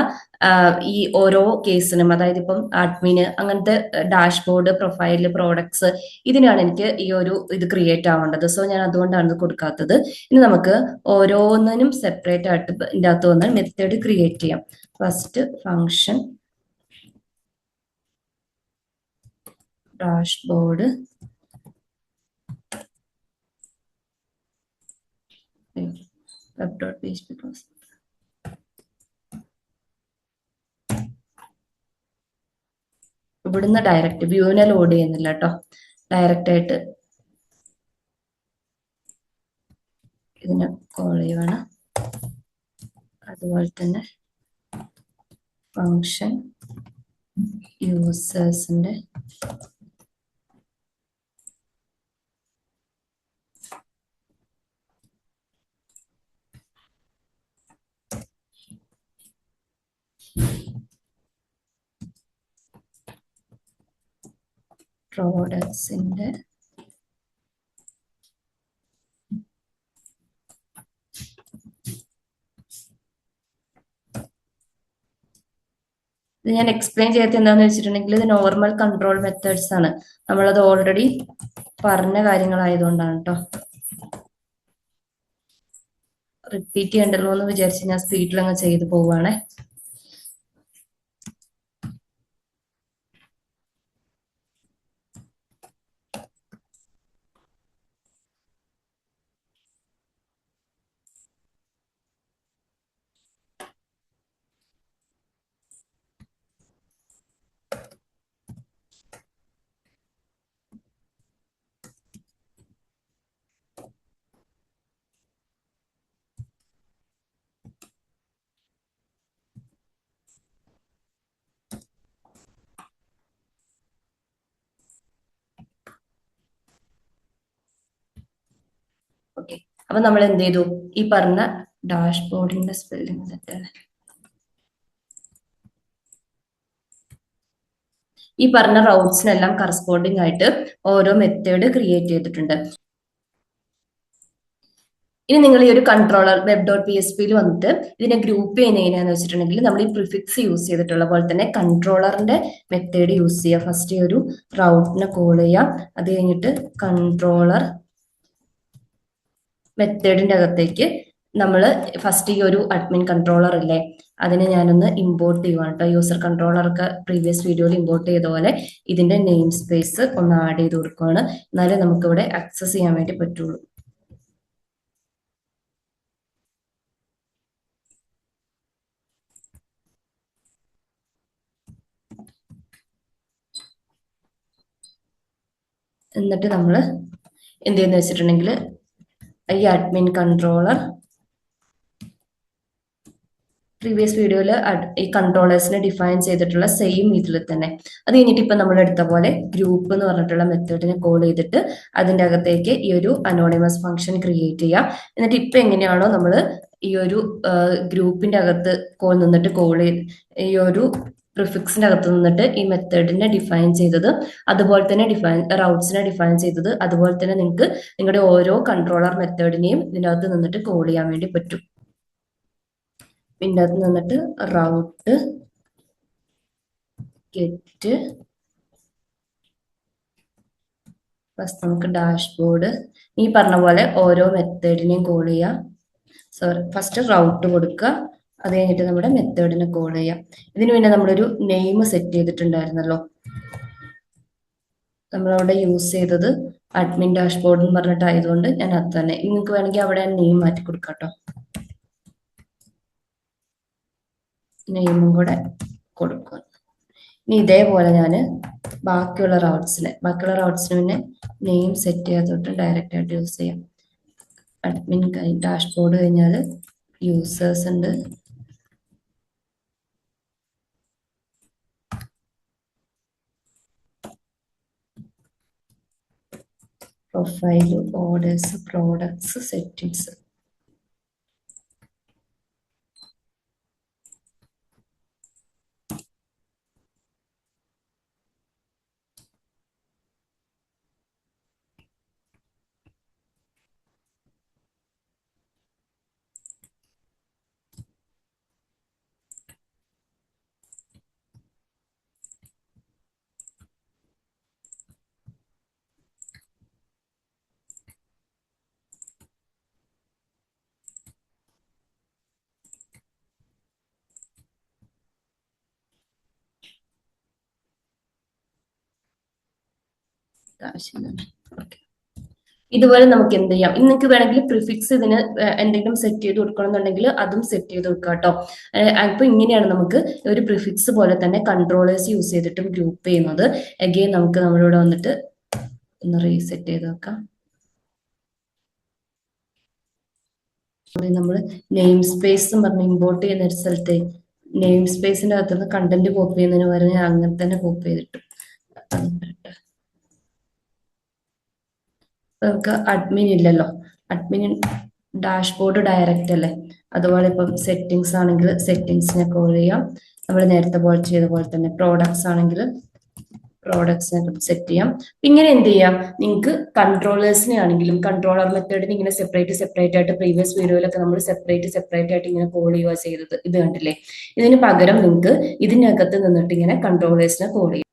ഈ ഓരോ കേസിനും, അതായത് ഇപ്പം അഡ്മിന്, അങ്ങനത്തെ ഡാഷ്ബോർഡ്, പ്രൊഫൈല്, പ്രോഡക്ട്സ്, ഇതിനാണ് എനിക്ക് ഈ ഒരു ഇത് ക്രിയേറ്റ് ആവേണ്ടത്. സോ ഞാൻ അതുകൊണ്ടാണ് ഇത് കൊടുക്കാത്തത്. ഇനി നമുക്ക് ഓരോന്നിനും സെപ്പറേറ്റ് ആയിട്ട് ഇതിൻ്റെ അകത്ത് വന്ന് മെത്തേഡ് ക്രിയേറ്റ് ചെയ്യാം. First function dashboard, web.php process. ഇവിടുന്ന് ഡയറക്റ്റ് വ്യൂവിനെ ലോഡ് ചെയ്യുന്നില്ല കേട്ടോ. ഡയറക്റ്റ് ആയിട്ട് ഇതിനെ കോൾ ചെയ്യുവാണ്. അതുപോലെ തന്നെ ഫങ്ഷൻ യൂസേഴ്സിന്റെ പ്രോഡക്ട്സിന്റെ ഇത് ഞാൻ എക്സ്പ്ലെയിൻ ചെയ്തത് എന്താണെന്ന് വെച്ചിട്ടുണ്ടെങ്കിൽ ഇത് നോർമൽ കൺട്രോൾ മെത്തേഡ്സ് ആണ്. നമ്മളത് ഓൾറെഡി പറഞ്ഞ കാര്യങ്ങളായതുകൊണ്ടാണ് കേട്ടോ. റിപ്പീറ്റ് ചെയ്യണ്ടല്ലോ എന്ന് വിചാരിച്ച് ഞാൻ സ്പീഡിൽ അങ്ങ് ചെയ്തു പോവുകയാണെ. ഓക്കെ, അപ്പൊ നമ്മൾ എന്ത് ചെയ്തു? ഈ പറഞ്ഞ ഡാഷ്ബോർഡിന്റെ സ്പെല്ലിംഗ് തെറ്റാണ്. ഈ പറഞ്ഞ റൗട്ട്സിനെല്ലാം കറസ്പോണ്ടിങ് ആയിട്ട് ഓരോ മെത്തേഡ് ക്രിയേറ്റ് ചെയ്തിട്ടുണ്ട്. ഇനി നിങ്ങൾ ഈ ഒരു കൺട്രോളർ web.php വന്നിട്ട് ഇതിനെ ഗ്രൂപ്പ് ചെയ്യുന്ന എങ്ങനെയാന്ന് വെച്ചിട്ടുണ്ടെങ്കിൽ നമ്മൾ ഈ പ്രിഫിക്സ് യൂസ് ചെയ്തിട്ടുള്ള പോലെ തന്നെ കൺട്രോളറിന്റെ മെത്തേഡ് യൂസ് ചെയ്യുക. ഫസ്റ്റ് ഈ ഒരു റൗട്ടിനെ കോൾ ചെയ്യാം. അത് കഴിഞ്ഞിട്ട് കൺട്രോളർ മെത്തേഡിന്റെ അകത്തേക്ക് നമ്മൾ ഫസ്റ്റ് ഈ ഒരു അഡ്മിൻ കൺട്രോളർ ഇല്ലേ, അതിനെ ഞാനൊന്ന് ഇമ്പോർട്ട് ചെയ്യുവാണ് കേട്ടോ. യൂസർ കൺട്രോളർ ഒക്കെ പ്രീവിയസ് വീഡിയോയിൽ ഇമ്പോർട്ട് ചെയ്ത പോലെ ഇതിന്റെ നെയിം സ്പേസ് ഒന്ന് ആഡ് ചെയ്ത് കൊടുക്കുകയാണ്. എന്നാലേ നമുക്കിവിടെ ആക്സസ് ചെയ്യാൻ വേണ്ടി പറ്റുള്ളൂ. എന്നിട്ട് നമ്മൾ എന്ത് ചെയ്യുന്ന വെച്ചിട്ടുണ്ടെങ്കിൽ ഈ അഡ്മിൻ കൺട്രോളർ പ്രീവിയസ് വീഡിയോയിൽ ഈ കൺട്രോളേഴ്സിനെ ഡിഫൈൻ ചെയ്തിട്ടുള്ള സെയിം ഇതിൽ തന്നെ. അത് കഴിഞ്ഞിട്ട് ഇപ്പൊ നമ്മൾ എടുത്ത പോലെ ഗ്രൂപ്പ് എന്ന് പറഞ്ഞിട്ടുള്ള മെത്തേഡിനെ കോൾ ചെയ്തിട്ട് അതിന്റെ അകത്തേക്ക് ഈ ഒരു അനോണിമസ് ഫംഗ്ഷൻ ക്രിയേറ്റ് ചെയ്യാം. എന്നിട്ട് ഇപ്പൊ എങ്ങനെയാണോ നമ്മൾ ഈ ഒരു ഗ്രൂപ്പിന്റെ അകത്ത് നിന്നിട്ട് കോൾ ചെയ്ത് ഈ ഒരു പ്രിഫിക്സിന്റെ അകത്ത് നിന്നിട്ട് ഈ മെത്തേഡിനെ ഡിഫൈൻ ചെയ്തത്, അതുപോലെ തന്നെ റൗട്ട്സിനെ ഡിഫൈൻ ചെയ്തത്, അതുപോലെ തന്നെ നിങ്ങൾക്ക് നിങ്ങളുടെ ഓരോ കൺട്രോളർ മെത്തേഡിനെയും ഇതിനകത്ത് നിന്നിട്ട് കോൾ ചെയ്യാൻ വേണ്ടി പറ്റും. ഇതിൻ്റെ അകത്ത് നിന്നിട്ട് റൗട്ട് ഗെറ്റ് ഫസ്റ്റ് നമുക്ക് ഡാഷ്ബോർഡ് ഈ പറഞ്ഞ പോലെ ഓരോ മെത്തേഡിനെയും കോൾ ചെയ്യാം. സോറി, ഫസ്റ്റ് റൗട്ട് കൊടുക്കുക. അത് കഴിഞ്ഞിട്ട് നമ്മുടെ മെത്തേഡിനെ കോൾ ചെയ്യാം. ഇതിന് പിന്നെ നമ്മളൊരു നെയിം സെറ്റ് ചെയ്തിട്ടുണ്ടായിരുന്നല്ലോ. നമ്മളവിടെ യൂസ് ചെയ്തത് അഡ്മിൻ ഡാഷ്ബോർഡ് എന്ന് പറഞ്ഞിട്ടായതുകൊണ്ട് ഞാൻ അത് തന്നെ. നിങ്ങൾക്ക് വേണമെങ്കിൽ അവിടെ നെയിം മാറ്റി കൊടുക്കാം കേട്ടോ. നെയിമും കൂടെ കൊടുക്കുക. ഇനി ഇതേപോലെ ഞാൻ ബാക്കിയുള്ള റൗട്ട്സിന് പിന്നെ നെയിം സെറ്റ് ചെയ്യാത്തോട്ട് ഡയറക്റ്റ് ആയിട്ട് യൂസ് ചെയ്യാം. അഡ്മിൻ ഡാഷ്ബോർഡ് കഴിഞ്ഞാൽ യൂസേഴ്സ് ഉണ്ട്, പ്രൊഫൈൽ, ഓർഡേഴ്സ്, പ്രോഡക്ട്സ്, സെറ്റിങ്സ്. ആവശ്യമില്ല. ഇതുപോലെ നമുക്ക് എന്ത് ചെയ്യാം, നിങ്ങൾക്ക് വേണമെങ്കിൽ പ്രിഫിക്സ് ഇതിന് എന്തെങ്കിലും സെറ്റ് ചെയ്ത് കൊടുക്കണമെന്നുണ്ടെങ്കിൽ അതും സെറ്റ് ചെയ്ത് കൊടുക്കാം കേട്ടോ. അപ്പൊ ഇങ്ങനെയാണ് നമുക്ക് ഒരു പ്രിഫിക്സ് പോലെ തന്നെ കൺട്രോളേഴ്സ് യൂസ് ചെയ്തിട്ടും ഗ്രൂപ്പ് ചെയ്യുന്നത്. അഗെയിൻ നമുക്ക് നമ്മളിവിടെ വന്നിട്ട് ഒന്ന് റീസെറ്റ് ചെയ്ത് വെക്കാം. നമ്മൾ നെയിം സ്പേസ് എന്ന് പറഞ്ഞ് ഇമ്പോർട്ട് ചെയ്യുന്ന ഒരു സ്ഥലത്തെ നെയിം സ്പേസിന്റെ അകത്തുനിന്ന് കണ്ടന്റ് കോപ്പി ചെയ്യുന്നതിന് പകരം ഞാൻ അങ്ങനെ തന്നെ കോപ്പി ചെയ്തിട്ടു. നമുക്ക് അഡ്മിൻ ഇല്ലല്ലോ, അഡ്മിൻ ഡാഷ്ബോർഡ് ഡയറക്റ്റ് അല്ലേ. അതുപോലെ ഇപ്പം സെറ്റിങ്സ് ആണെങ്കിൽ സെറ്റിങ്സിനെ കോൾ ചെയ്യാം. നമ്മൾ നേരത്തെ പോലെ ചെയ്ത പോലെ തന്നെ പ്രോഡക്ട്സ് ആണെങ്കിൽ പ്രോഡക്ട്സിനെ സെറ്റ് ചെയ്യാം. ഇങ്ങനെ എന്ത് ചെയ്യാം, നിങ്ങൾക്ക് കൺട്രോളേഴ്സിനെ ആണെങ്കിലും കൺട്രോളർ മെത്തേഡിന് ഇങ്ങനെ സെപ്പറേറ്റ് ആയിട്ട് പ്രീവിയസ് വീഡിയോയിലൊക്കെ നമ്മൾ സെപ്പറേറ്റ് ആയിട്ട് ഇങ്ങനെ കോൾ ചെയ്യുക ചെയ്തത്. ഇത് കണ്ടില്ലേ, ഇതിന് പകരം നിങ്ങൾക്ക് ഇതിനകത്ത് നിന്നിട്ട് ഇങ്ങനെ കൺട്രോളേഴ്സിനെ കോൾ ചെയ്യാം.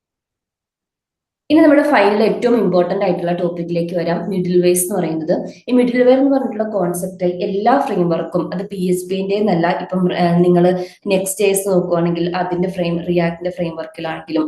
ഇനി നമ്മുടെ ഫൈനൽ ഏറ്റവും ഇമ്പോർട്ടന്റ് ആയിട്ടുള്ള ടോപ്പിക്കിലേക്ക് വരാം, മിഡിൽ വെയർസ് എന്ന് പറയുന്നത്. ഈ മിഡിൽ വെയർ എന്ന് പറഞ്ഞിട്ടുള്ള കോൺസെപ്റ്റ് എല്ലാ ഫ്രെയിംവർക്കും, അത് PHP എന്നല്ല, ഇപ്പം നിങ്ങൾ നെക്സ്റ്റ് ഡേയ്സ് നോക്കുവാണെങ്കിൽ അതിന്റെ റിയാക്ടിന്റെ ഫ്രെയിംവർക്കിലാണെങ്കിലും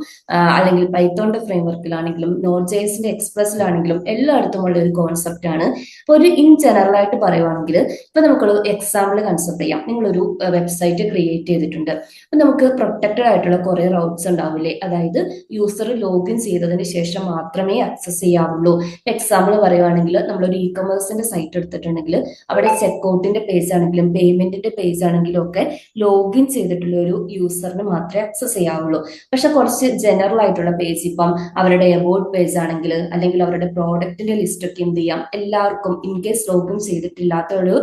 അല്ലെങ്കിൽ പൈത്തോണിന്റെ ഫ്രെയിംവർക്കിലാണെങ്കിലും Node.jsന്റെ എക്സ്പ്രസിലാണെങ്കിലും എല്ലായിടത്തും ഉള്ള ഒരു കോൺസെപ്റ്റ് ആണ്. അപ്പൊ ഒരു ഇൻ ജനറൽ ആയിട്ട് പറയുവാണെങ്കിൽ ഇപ്പൊ നമുക്കൊരു എക്സാമ്പിൾ കൺസിഡർ ചെയ്യാം. നിങ്ങളൊരു വെബ്സൈറ്റ് ക്രിയേറ്റ് ചെയ്തിട്ടുണ്ട്. അപ്പൊ നമുക്ക് പ്രൊട്ടക്റ്റഡ് ആയിട്ടുള്ള കുറെ റൗട്ട്സ് ഉണ്ടാവില്ലേ, അതായത് യൂസർ ലോഗിൻ ചെയ്തതിന് ശേഷം മാത്രമേ ആക്സസ് ചെയ്യാവുള്ളൂ. എക്സാമ്പിൾ പറയുവാണെങ്കിൽ നമ്മളൊരു ഇ-കൊമേഴ്സിന്റെ സൈറ്റ് എടുത്തിട്ടുണ്ടെങ്കിൽ അവിടെ ചെക്ക്ഔട്ടിന്റെ പേജ് ആണെങ്കിലും പേയ്മെന്റിന്റെ പേജ് ആണെങ്കിലും ഒക്കെ ലോഗിൻ ചെയ്തിട്ടുള്ള ഒരു യൂസറിന് മാത്രമേ ആക്സസ് ചെയ്യാവുള്ളൂ. പക്ഷെ കുറച്ച് ജനറൽ ആയിട്ടുള്ള പേജ്, ഇപ്പം അവരുടെ എബൌട്ട് പേജ് ആണെങ്കിൽ അല്ലെങ്കിൽ അവരുടെ പ്രോഡക്റ്റിന്റെ ലിസ്റ്റ് ഒക്കെ എന്ത് ചെയ്യാം, എല്ലാവർക്കും ഇൻ കേസ് ലോഗിൻ ചെയ്തിട്ടില്ലാത്ത ഒരു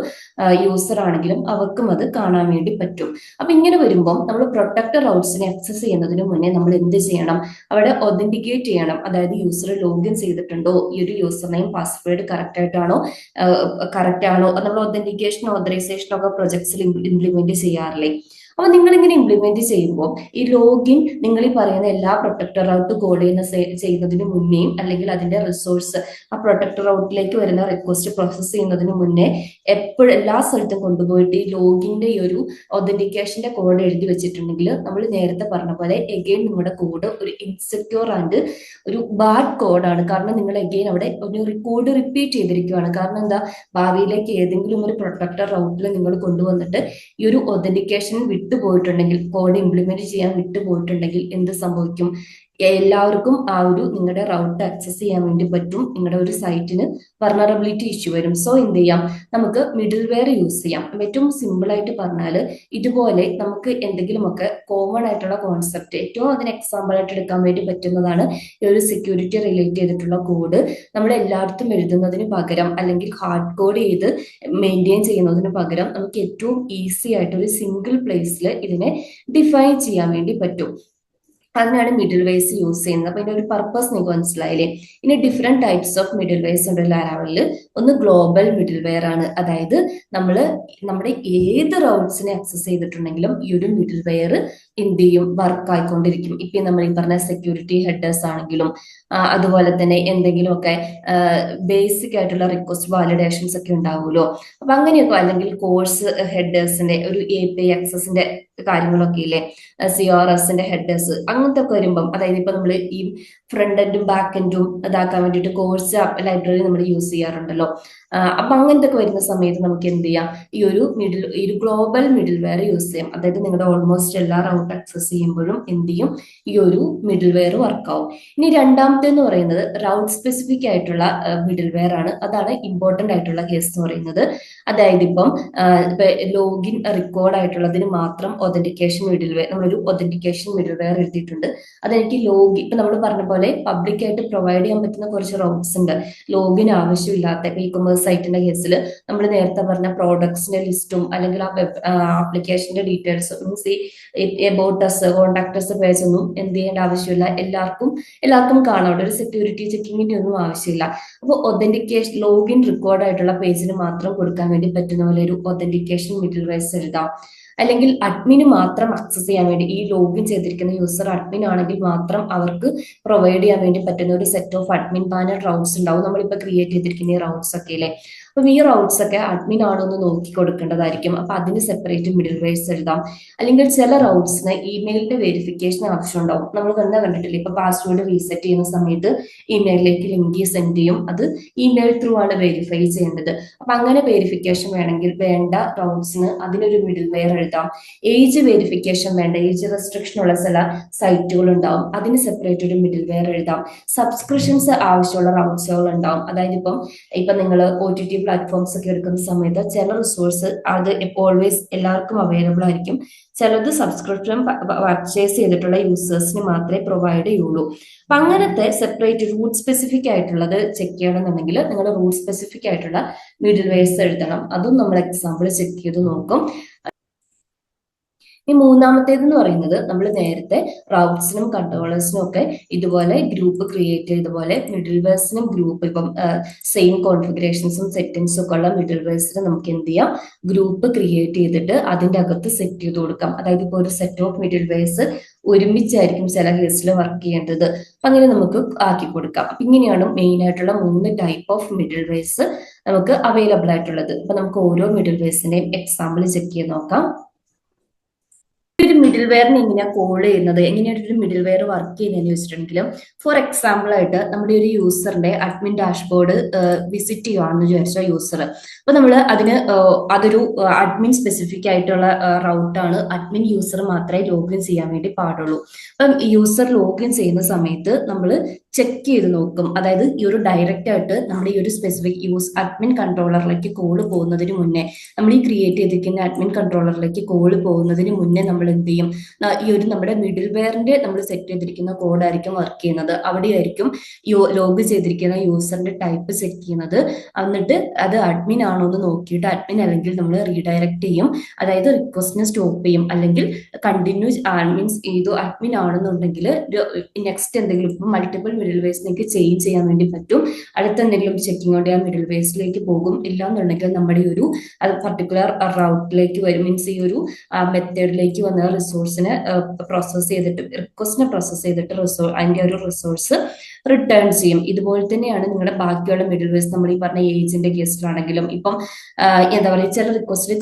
യൂസർ ആണെങ്കിലും അവർക്കും അത് കാണാൻ വേണ്ടി പറ്റും. അപ്പൊ ഇങ്ങനെ വരുമ്പോൾ നമ്മൾ പ്രൊട്ടക്റ്റഡ് റൗട്ട്സിനെ ആക്സസ് ചെയ്യുന്നതിന് മുന്നേ നമ്മൾ എന്ത് ചെയ്യണം, അവിടെ ഒതന്റിക്കേറ്റ് ചെയ്യണം. അതായത് യൂസർ ലോഗിൻ ചെയ്തിട്ടുണ്ടോ, ഈ ഒരു യൂസർ നെയിം പാസ്വേഡ് കറക്റ്റ് ആണോ നമ്മൾ ഒതന്റിക്കേഷൻ ഓതറൈസേഷൻ ഒക്കെ പ്രൊജക്ട്സിൽ ഇംപ്ലിമെന്റ് ചെയ്യാറില്ലേ. അപ്പൊ നിങ്ങൾ ഇങ്ങനെ ഇംപ്ലിമെന്റ് ചെയ്യുമ്പോൾ ഈ ലോഗിൻ നിങ്ങൾ ഈ പറയുന്ന എല്ലാ പ്രൊട്ടക്റ്റർ റൗട്ട് കോൾ ചെയ്യുന്നതിന് മുന്നേയും അല്ലെങ്കിൽ അതിന്റെ റിസോഴ്സ് ആ പ്രൊട്ടക്റ്റർ റൗട്ടിലേക്ക് വരുന്ന റിക്വസ്റ്റ് പ്രോസസ് ചെയ്യുന്നതിന് മുന്നേ എപ്പോഴും എല്ലാ സ്ഥലത്തും കൊണ്ടുപോയിട്ട് ഈ ലോഗിന്റെ ഈ ഒരു ഒതന്റിക്കേഷന്റെ കോഡ് എഴുതി വെച്ചിട്ടുണ്ടെങ്കിൽ നമ്മൾ നേരത്തെ പറഞ്ഞ പോലെ എഗെയിൻ നിങ്ങളുടെ കോഡ് ഒരു ഇൻസെക്യൂർ ആൻഡ് ഒരു ബാഡ് കോഡാണ്. കാരണം നിങ്ങൾ എഗെയിൻ അവിടെ ഒരു കോഡ് റിപ്പീറ്റ് ചെയ്തിരിക്കുകയാണ്. കാരണം എന്താ, ഭാവിയിലേക്ക് ഏതെങ്കിലും ഒരു പ്രൊട്ടക്റ്റർ റൗട്ടിൽ നിങ്ങൾ കൊണ്ടുവന്നിട്ട് ഈ ഒരു ഒതന്റിക്കേഷൻ വിട്ടുപോയിട്ടുണ്ടെങ്കിൽ, കോഡ് ഇംപ്ലിമെന്റ് ചെയ്യാൻ വിട്ടുപോയിട്ടുണ്ടെങ്കിൽ എന്ത് സംഭവിക്കും, എല്ലാവർക്കും ആ ഒരു നിങ്ങളുടെ റൗട്ട് ആക്സസ് ചെയ്യാൻ വേണ്ടി പറ്റും. നിങ്ങളുടെ ഒരു സൈറ്റിന് വൾനറബിലിറ്റി ഇഷ്യൂ വരും. സോ എന്ത് ചെയ്യാം, നമുക്ക് മിഡിൽ വെയർ യൂസ് ചെയ്യാം. ഏറ്റവും സിമ്പിൾ ആയിട്ട് പറഞ്ഞാൽ ഇതുപോലെ നമുക്ക് എന്തെങ്കിലുമൊക്കെ കോമൺ ആയിട്ടുള്ള കോൺസെപ്റ്റ് ഏറ്റവും അതിന് എക്സാമ്പിൾ ആയിട്ട് എടുക്കാൻ വേണ്ടി പറ്റുന്നതാണ് ഈ ഒരു സെക്യൂരിറ്റി റിലേറ്റ് ചെയ്തിട്ടുള്ള കോഡ്. നമ്മൾ എല്ലായിടത്തും എഴുതുന്നതിന് പകരം അല്ലെങ്കിൽ ഹാർഡ് കോഡ് ചെയ്ത് മെയിൻറ്റെയിൻ ചെയ്യുന്നതിന് പകരം നമുക്ക് ഏറ്റവും ഈസി ആയിട്ട് ഒരു സിംഗിൾ പ്ലേസിൽ ഇതിനെ ഡിഫൈൻ ചെയ്യാൻ വേണ്ടി പറ്റും. അതിനാണ് മിഡിൽ വെയർസ് യൂസ് ചെയ്യുന്നത്. അപ്പൊ ഇതിന്റെ ഒരു പർപ്പസ് നിങ്ങൾക്ക് മനസ്സിലായില്ലേ. ഇനി different types of middlewares ഉണ്ട് ലാരാവലിൽ. ഒന്ന് ഗ്ലോബൽ മിഡിൽ വെയർ ആണ്, അതായത് നമ്മുടെ ഏത് റൗട്ട്സിനെ ആക്സസ് ചെയ്തിട്ടുണ്ടെങ്കിലും ഈ ഒരു മിഡിൽ വെയർ എന്ത് ചെയ്യും, വർക്ക് ആയിക്കൊണ്ടിരിക്കും. ഇപ്പൊ നമ്മൾ ഈ പറഞ്ഞ സെക്യൂരിറ്റി ഹെഡേഴ്സ് ആണെങ്കിലും അതുപോലെ തന്നെ എന്തെങ്കിലുമൊക്കെ ബേസിക് ആയിട്ടുള്ള റിക്വസ്റ്റ് വാലിഡേഷൻസ് ഒക്കെ ഉണ്ടാവുമല്ലോ. അപ്പൊ അങ്ങനെയൊക്കെ, അല്ലെങ്കിൽ കോഴ്സ് ഹെഡേഴ്സിന്റെ ഒരു API ആക്സസിന്റെ കാര്യങ്ങളൊക്കെ ഇല്ലേ, CRSന്റെ ഹെഡേഴ്സ് അങ്ങനത്തെ ഒക്കെ വരുമ്പം, അതായത് ഇപ്പൊ നമ്മൾ ഈ ഫ്രണ്ട് എൻഡും ബാക്ക് എൻഡും ഇതാക്കാൻ വേണ്ടിയിട്ട് കോഴ്സ് ലൈബ്രറി നമ്മൾ യൂസ് ചെയ്യാറുണ്ടല്ലോ. അപ്പൊ അങ്ങനത്തെ ഒക്കെ വരുന്ന സമയത്ത് നമുക്ക് എന്ത് ചെയ്യാം, ഈ ഒരു ഗ്ലോബൽ മിഡിൽ വെയർ യൂസ് ചെയ്യാം. അതായത് നിങ്ങളുടെ ഓൾമോസ്റ്റ് എല്ലാ റൗട്ട് ആക്സസ് ചെയ്യുമ്പോഴും എന്ത് ചെയ്യും, ഈ ഒരു മിഡിൽ വെയർ വർക്ക് ആവും. ഇനി രണ്ടാമത്തെ എന്ന് പറയുന്നത് റൗട്ട് സ്പെസിഫിക് ആയിട്ടുള്ള മിഡിൽ വെയർ ആണ്. അതാണ് ഇമ്പോർട്ടന്റ് ആയിട്ടുള്ള കേസ് എന്ന് പറയുന്നത്. അതായത് ഇപ്പം ലോഗിൻ റെക്കോർഡ് ആയിട്ടുള്ളതിന് മാത്രം ഒതന്റിക്കേഷൻ മിഡിൽ വെയർ, നമ്മളൊരു ഒതന്റിക്കേഷൻ മിഡിൽ വെയർ എഴുതിയിട്ടുണ്ട്. അതെനിക്ക് ലോഗിൻ, ഇപ്പൊ നമ്മൾ പറഞ്ഞ പോലെ പബ്ലിക് ആയിട്ട് പ്രൊവൈഡ് ചെയ്യാൻ പറ്റുന്ന കുറച്ച് റൗട്ട്സ് ഉണ്ട്, ലോഗിൻ ആവശ്യമില്ലാത്ത. ഇപ്പൊ ഇ-കൊമേഴ്സ് സൈറ്റിന്റെ കേസിൽ നമ്മൾ നേരത്തെ പറഞ്ഞ പ്രോഡക്ട്സിന്റെ ലിസ്റ്റും അല്ലെങ്കിൽ ആ വെബ് ആപ്ലിക്കേഷന്റെ ഡീറ്റെയിൽസ് മീൻസ് ഈ about us, contact us page ഒന്നും എന്ത് ചെയ്യേണ്ട ആവശ്യമില്ല, എല്ലാവർക്കും കാണാം. അവിടെ ഒരു സെക്യൂരിറ്റി ചെക്കിങ്ങിന്റെ ഒന്നും ആവശ്യമില്ല. അപ്പോൾ ഒതന്റിക്കേഷൻ ലോഗിൻ റെക്കോർഡ് ആയിട്ടുള്ള പേജിന് മാത്രം കൊടുക്കാൻ വേണ്ടി പറ്റുന്ന പോലെ ഒരു ഒതന്റിക്കേഷൻ മിഡിൽ വെയർസ് എഴുതാം. അല്ലെങ്കിൽ അഡ്മിന് മാത്രം ആക്സസ് ചെയ്യാൻ വേണ്ടി, ഈ ലോഗിൻ ചെയ്തിരിക്കുന്ന യൂസർ അഡ്മിൻ ആണെങ്കിൽ മാത്രം അവർക്ക് പ്രൊവൈഡ് ചെയ്യാൻ വേണ്ടി പറ്റുന്ന ഒരു set of admin panel routes ഉണ്ടാവും. നമ്മളിപ്പോൾ ക്രിയേറ്റ് ചെയ്തിരിക്കുന്ന ഈ റൗട്ട്സ് ഒക്കെ അല്ലേ. അപ്പം ഈ റൗട്ട്സ് ഒക്കെ അഡ്മിൻ ആണോ എന്ന് നോക്കി കൊടുക്കേണ്ടതായിരിക്കും. അപ്പൊ അതിന് സെപ്പറേറ്റ് മിഡിൽ വെയർസ് എഴുതാം. അല്ലെങ്കിൽ ചില റൗട്ട്സിന് ഇമെയിലിന്റെ വെരിഫിക്കേഷൻ ആവശ്യം ഉണ്ടാവും. നമ്മൾ തന്നെ കണ്ടിട്ടില്ലേ, ഇപ്പൊ പാസ്വേഡ് റീസെറ്റ് ചെയ്യുന്ന സമയത്ത് ഇമെയിലിലേക്ക് ലിങ്ക് സെൻഡ് ചെയ്യും. അത് ഇമെയിൽ ത്രൂ ആണ് വെരിഫൈ ചെയ്യേണ്ടത്. അപ്പൊ അങ്ങനെ വെരിഫിക്കേഷൻ വേണമെങ്കിൽ വേണ്ട റൗട്ട്സിന് അതിനൊരു മിഡിൽ വെയർ എഴുതാം. ഏജ് വെരിഫിക്കേഷൻ വേണ്ട, ഏജ് റെസ്ട്രിക്ഷൻ ഉള്ള ചില സൈറ്റുകൾ ഉണ്ടാവും, അതിന് സെപ്പറേറ്റ് ഒരു മിഡിൽ വെയർ എഴുതാം. സബ്സ്ക്രിപ്ഷൻസ് ആവശ്യമുള്ള റൗട്ട്സുകൾ ഉണ്ടാവും. അതായത് ഇപ്പൊ നിങ്ങൾ OTT പ്ലാറ്റ്ഫോംസ് ഒക്കെ എടുക്കുന്ന സമയത്ത് ചില റിസോഴ്സ് അത് ഓൾവേസ് എല്ലാവർക്കും അവൈലബിൾ ആയിരിക്കും. ചിലത് സബ്സ്ക്രിപ്ഷൻ പർച്ചേസ് ചെയ്തിട്ടുള്ള യൂസേഴ്സിന് മാത്രമേ പ്രൊവൈഡ് ചെയ്യുള്ളൂ. അപ്പൊ അങ്ങനത്തെ സെപ്പറേറ്റ് റൂട്ട് സ്പെസിഫിക് ആയിട്ടുള്ളത് ചെക്ക് ചെയ്യണമെന്നുണ്ടെങ്കിൽ നിങ്ങൾ റൂട്ട് സ്പെസിഫിക് ആയിട്ടുള്ള മിഡിൽ വെയർസ് എഴുതണം. അതും നമ്മൾ എക്സാമ്പിൾ ചെക്ക് ചെയ്ത് നോക്കും. ഈ മൂന്നാമത്തേത് എന്ന് പറയുന്നത് നമ്മൾ നേരത്തെ റൗട്ട്സിനും കൺട്രോളേഴ്സിനും ഒക്കെ ഇതുപോലെ ഗ്രൂപ്പ് ക്രിയേറ്റ് ചെയ്ത പോലെ മിഡിൽ വെയർസിനും ഗ്രൂപ്പ് ഇപ്പം സെയിം കോൺഫിഗറേഷൻസും സെറ്റിംഗ്സും ഒക്കെ ഉള്ള മിഡിൽ വെയർസിന് നമുക്ക് എന്ത് ചെയ്യാം, ഗ്രൂപ്പ് ക്രിയേറ്റ് ചെയ്തിട്ട് അതിന്റെ അകത്ത് സെറ്റ് ചെയ്ത് കൊടുക്കാം. അതായത് ഇപ്പോൾ ഒരു സെറ്റ് ഓഫ് മിഡിൽ വെയർസ് ഒരുമിച്ചായിരിക്കും ചില കേസിൽ വർക്ക് ചെയ്യേണ്ടത്. അപ്പൊ അങ്ങനെ നമുക്ക് ആക്കി കൊടുക്കാം. അപ്പൊ ഇങ്ങനെയാണ് മെയിൻ ആയിട്ടുള്ള 3 ടൈപ്പ് ഓഫ് മിഡിൽ വെയർസ് നമുക്ക് അവൈലബിൾ ആയിട്ടുള്ളത്. അപ്പൊ നമുക്ക് ഓരോ മിഡിൽ വെയർസിന്റെയും എക്സാമ്പിൾ ചെക്ക് ചെയ്ത് നോക്കാം. ഒരു മിഡിൽ വെയറിനെ എങ്ങനെയാണ് കോൾ ചെയ്യുന്നത്, എങ്ങനെയാണ് ഒരു മിഡിൽ വെയർ വർക്ക് ചെയ്യുന്നതെന്ന് വെച്ചിട്ടുണ്ടെങ്കിൽ, ഫോർ എക്സാമ്പിൾ ആയിട്ട് നമ്മുടെ ഒരു യൂസറിന്റെ അഡ്മിൻ ഡാഷ്ബോർഡ് വിസിറ്റ് ചെയ്യുകയാണെന്ന് വിചാരിച്ച യൂസർ. അപ്പൊ നമ്മൾ അതൊരു അഡ്മിൻ സ്പെസിഫിക് ആയിട്ടുള്ള റൗട്ടാണ്. അഡ്മിൻ യൂസർ മാത്രമേ ലോഗിൻ ചെയ്യാൻ വേണ്ടി പാടുള്ളൂ. അപ്പം യൂസർ ലോഗിൻ ചെയ്യുന്ന സമയത്ത് നമ്മൾ ചെക്ക് ചെയ്ത് നോക്കും. അതായത് ഈ ഒരു ഡയറക്റ്റ് ആയിട്ട് നമ്മുടെ ഈ ഒരു സ്പെസിഫിക് അഡ്മിൻ കൺട്രോളറിലേക്ക് കോള് പോകുന്നതിന് മുന്നേ, നമ്മൾ ഈ ക്രിയേറ്റ് ചെയ്തിരിക്കുന്ന അഡ്മിൻ കൺട്രോളറിലേക്ക് കോള് പോകുന്നതിന് മുന്നേ നമ്മൾ എന്ത് ചെയ്യും, ഈ ഒരു നമ്മുടെ മിഡിൽ വെയറിന്റെ നമ്മൾ സെറ്റ് ചെയ്തിരിക്കുന്ന കോഡായിരിക്കും വർക്ക് ചെയ്യുന്നത്. അവിടെയായിരിക്കും ലോഗ് ചെയ്തിരിക്കുന്ന യൂസറിന്റെ ടൈപ്പ് ചെക്ക് ചെയ്യുന്നത്. എന്നിട്ട് അത് അഡ്മിൻ ആണോ എന്ന് നോക്കിയിട്ട് അഡ്മിൻ അല്ലെങ്കിൽ നമ്മൾ റീഡയറക്ട് ചെയ്യും. അതായത് റിക്വസ്റ്റിനെ സ്റ്റോപ്പ് ചെയ്യും. അല്ലെങ്കിൽ കണ്ടിന്യൂ മീൻസ് ഏതോ അഡ്മിൻ ആണെന്നുണ്ടെങ്കിൽ നെക്സ്റ്റ് എന്തെങ്കിലും ഇപ്പം മൾട്ടിപ്പിൾ മിഡിൽ വേസിലേക്ക് ചേഞ്ച് ചെയ്യാൻ വേണ്ടി പറ്റും. അടുത്ത എന്തെങ്കിലും ചെക്കിംഗ് കൊണ്ട് ആ മിഡിൽ വേസിലേക്ക് പോകും. ഇല്ലാന്നുണ്ടെങ്കിൽ നമ്മുടെ ഒരു പർട്ടിക്കുലർ റൗട്ടിലേക്ക് വരും. മീൻസ് ഈ ഒരു മെത്തേഡിലേക്ക് വന്ന റിസോഴ്സിനെ പ്രോസസ് ചെയ്തിട്ട് റിക്വസ്റ്റിനെ പ്രോസസ് ചെയ്തിട്ട് അതിന്റെ ഒരു റിസോഴ്സ് റിട്ടേൺ ചെയ്യും. ഇതുപോലെ തന്നെയാണ് നിങ്ങളുടെ ബാക്കിയുള്ള മിഡിൽ വേസ്. നമ്മൾ ഈ പറഞ്ഞ ഏജിന്റെ കേസിലാണെങ്കിലും ഇപ്പം എന്താ പറയുക, ചില റിക്വസ്റ്റ്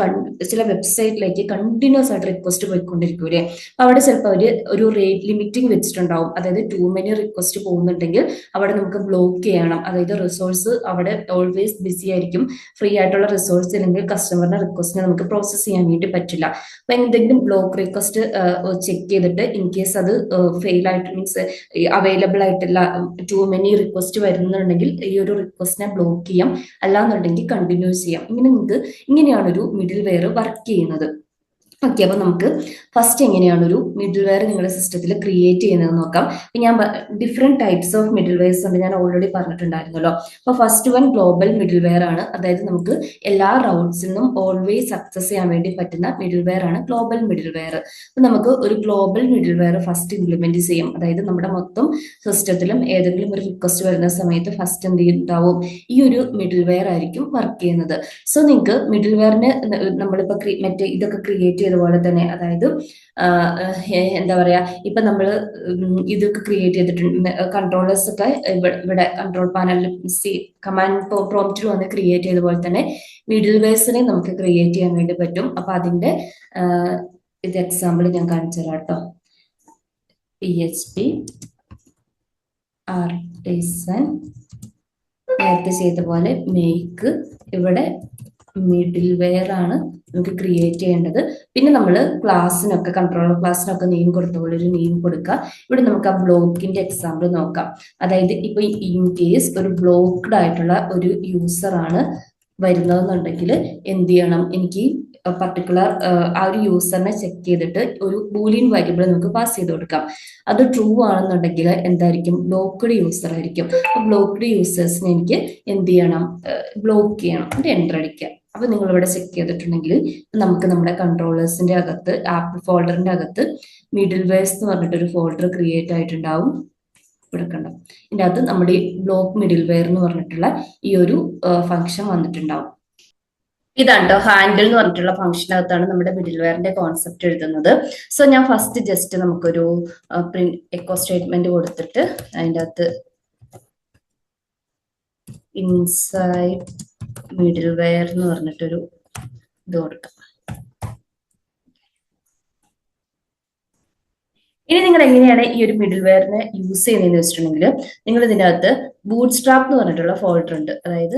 ചില വെബ്സൈറ്റിലേക്ക് കണ്ടിന്യൂസ് ആയിട്ട് റിക്വസ്റ്റ് പോയിക്കൊണ്ടിരിക്കൂലേ, അവിടെ ചിലപ്പോൾ ഒരു റേറ്റ് ലിമിറ്റിംഗ് വെച്ചിട്ടുണ്ടാവും. അതായത് ടു മെനി റിക്വസ്റ്റ് പോകുന്നുണ്ടെങ്കിൽ അവിടെ നമുക്ക് ബ്ലോക്ക് ചെയ്യണം. അതായത് റിസോഴ്സ് അവിടെ ഓൾവേസ് ബിസി ആയിരിക്കും. ഫ്രീ ആയിട്ടുള്ള റിസോഴ്സ് ഇല്ലെങ്കിൽ കസ്റ്റമറിന്റെ റിക്വസ്റ്റിനെ നമുക്ക് പ്രോസസ് ചെയ്യാൻ വേണ്ടി പറ്റില്ല. അപ്പൊ എന്തെങ്കിലും ബ്ലോക്ക് റിക്വസ്റ്റ് ചെക്ക് ചെയ്തിട്ട് ഇൻ കേസ് അത് ഫെയിൽ ആയിട്ട് മീൻസ് അവൈലബിൾ ആയിട്ടില്ല, ടു മെനി റിക്വസ്റ്റ് വരുന്നുണ്ടെങ്കിൽ ഈ ഒരു റിക്വസ്റ്റിനെ ബ്ലോക്ക് ചെയ്യാം. അല്ലാന്നുണ്ടെങ്കിൽ കണ്ടിന്യൂ ചെയ്യാം. ഇങ്ങനെയാണ് ഒരു മിഡിൽ വെയർ വർക്ക് ചെയ്യുന്നത്. ഓക്കെ, അപ്പൊ നമുക്ക് ഫസ്റ്റ് എങ്ങനെയാണ് ഒരു മിഡിൽ വെയർ നിങ്ങളുടെ സിസ്റ്റത്തിൽ ക്രിയേറ്റ് ചെയ്യുന്നത് നോക്കാം. ഞാൻ different types of middlewares ഉണ്ട്, ഞാൻ ഓൾറെഡി പറഞ്ഞിട്ടുണ്ടായിരുന്നല്ലോ. അപ്പൊ first one global middleware ആണ്. അതായത് നമുക്ക് എല്ലാ റൗട്ട്സിൽ നിന്നും ഓൾവേസ് സക്സസ് ചെയ്യാൻ വേണ്ടി പറ്റുന്ന മിഡിൽ വെയർ ആണ് ഗ്ലോബൽ മിഡിൽ വെയർ. അപ്പൊ നമുക്ക് ഒരു global middleware first implement ചെയ്യും. അതായത് നമ്മുടെ മൊത്തം സിസ്റ്റത്തിലും ഏതെങ്കിലും ഒരു റിക്വസ്റ്റ് വരുന്ന സമയത്ത് ഫസ്റ്റ് എന്ത് ഉണ്ടാവും, ഈ ഒരു മിഡിൽ വെയർ ആയിരിക്കും വർക്ക് ചെയ്യുന്നത്. സോ നിങ്ങൾക്ക് മിഡിൽ വെയറിന് നമ്മളിപ്പോ മറ്റേ ഇതൊക്കെ ക്രിയേറ്റ് ചെയ്തപോലെ തന്നെ, അതായത് എന്താ പറയാ, ഇപ്പൊ നമ്മൾ ഇതൊക്കെ ക്രിയേറ്റ് ചെയ്തിട്ടുണ്ട്. കൺട്രോളേഴ്സ് ഒക്കെ ഇവിടെ കൺട്രോൾ പാനലിൽ കമാൻഡ് പ്രോംപ്റ്റിൽ വന്ന് ക്രിയേറ്റ് ചെയ്ത പോലെ തന്നെ മിഡിൽ വെയർസിനെ നമുക്ക് ക്രിയേറ്റ് ചെയ്യാൻ വേണ്ടി പറ്റും. അപ്പൊ അതിന്റെ ഇത് എക്സാമ്പിൾ ഞാൻ കാണിച്ചു തരാം കേട്ടോ. PHP ആർട്ടിസൻ നേരത്തെ ചെയ്ത പോലെ മേക്ക്, ഇവിടെ മിഡിൽ വെയർ ആണ് നമുക്ക് ക്രിയേറ്റ് ചെയ്യേണ്ടത്. പിന്നെ നമ്മൾ ക്ലാസ്സിനൊക്കെ കൺട്രോളർ ക്ലാസ്സിനൊക്കെ നെയിം കൊടുത്ത പോലെ ഒരു നെയിം കൊടുക്കുക. ഇവിടെ നമുക്ക് ആ ബ്ലോക്കിന്റെ എക്സാമ്പിൾ നോക്കാം. അതായത് ഇപ്പൊ ഇൻ കേസ് ഒരു ബ്ലോക്ക്ഡ് ആയിട്ടുള്ള ഒരു യൂസർ ആണ് വരുന്നതെന്നുണ്ടെങ്കിൽ എന്ത് ചെയ്യണം, എനിക്ക് പർട്ടിക്കുലർ ആ ഒരു യൂസറിനെ ചെക്ക് ചെയ്തിട്ട് ഒരു ബൂലിയൻ വേരിയബിൾ നമുക്ക് പാസ് ചെയ്ത് കൊടുക്കാം. അത് ട്രൂ ആണെന്നുണ്ടെങ്കിൽ എന്തായിരിക്കും, ബ്ലോക്ക്ഡ് യൂസർ ആയിരിക്കും. ബ്ലോക്ക്ഡ് യൂസേഴ്സിനെ എനിക്ക് എന്ത് ചെയ്യണം, ബ്ലോക്ക് ചെയ്യണം, ഒരു എൻ്റർ അടിക്കുക. അപ്പൊ നിങ്ങൾ ഇവിടെ ചെക്ക് ചെയ്തിട്ടുണ്ടെങ്കിൽ നമുക്ക് നമ്മുടെ കൺട്രോളേഴ്സിന്റെ അകത്ത് ആപ്പ് ഫോൾഡറിന്റെ അകത്ത് മിഡിൽ വെയർസ് എന്ന് പറഞ്ഞിട്ടൊരു ഫോൾഡർ ക്രിയേറ്റ് ആയിട്ടുണ്ടാവും. ഇവിടെ കണ്ടോ, ഇതിന്റെ അകത്ത് നമ്മുടെ ബ്ലോക്ക് മിഡിൽ വെയർ എന്ന് പറഞ്ഞിട്ടുള്ള ഈ ഒരു ഫംഗ്ഷൻ വന്നിട്ടുണ്ടാവും. ഇതാണ് കേട്ടോ ഹാൻഡിൽ എന്ന് പറഞ്ഞിട്ടുള്ള ഫംഗ്ഷനകത്താണ് നമ്മുടെ മിഡിൽ വെയറിന്റെ കോൺസെപ്റ്റ് എഴുതുന്നത്. സോ ഞാൻ ഫസ്റ്റ് ജസ്റ്റ് നമുക്കൊരു പ്രിന്റ് എക്കോ സ്റ്റേറ്റ്മെന്റ് കൊടുത്തിട്ട് അതിൻ്റെ അകത്ത് ഇൻസൈഡ് മിഡിൽ വെയർ എന്ന് പറഞ്ഞിട്ടൊരു ഇത് കൊടുക്കാം. ഇനി നിങ്ങൾ എങ്ങനെയാണ് ഈ ഒരു മിഡിൽ വെയറിനെ യൂസ് ചെയ്യുന്നതെന്ന് വെച്ചിട്ടുണ്ടെങ്കിൽ നിങ്ങൾ ഇതിനകത്ത് ബൂട്ട് സ്ട്രാപ്പ് എന്ന് പറഞ്ഞിട്ടുള്ള ഫോൾഡർ ഉണ്ട്. അതായത്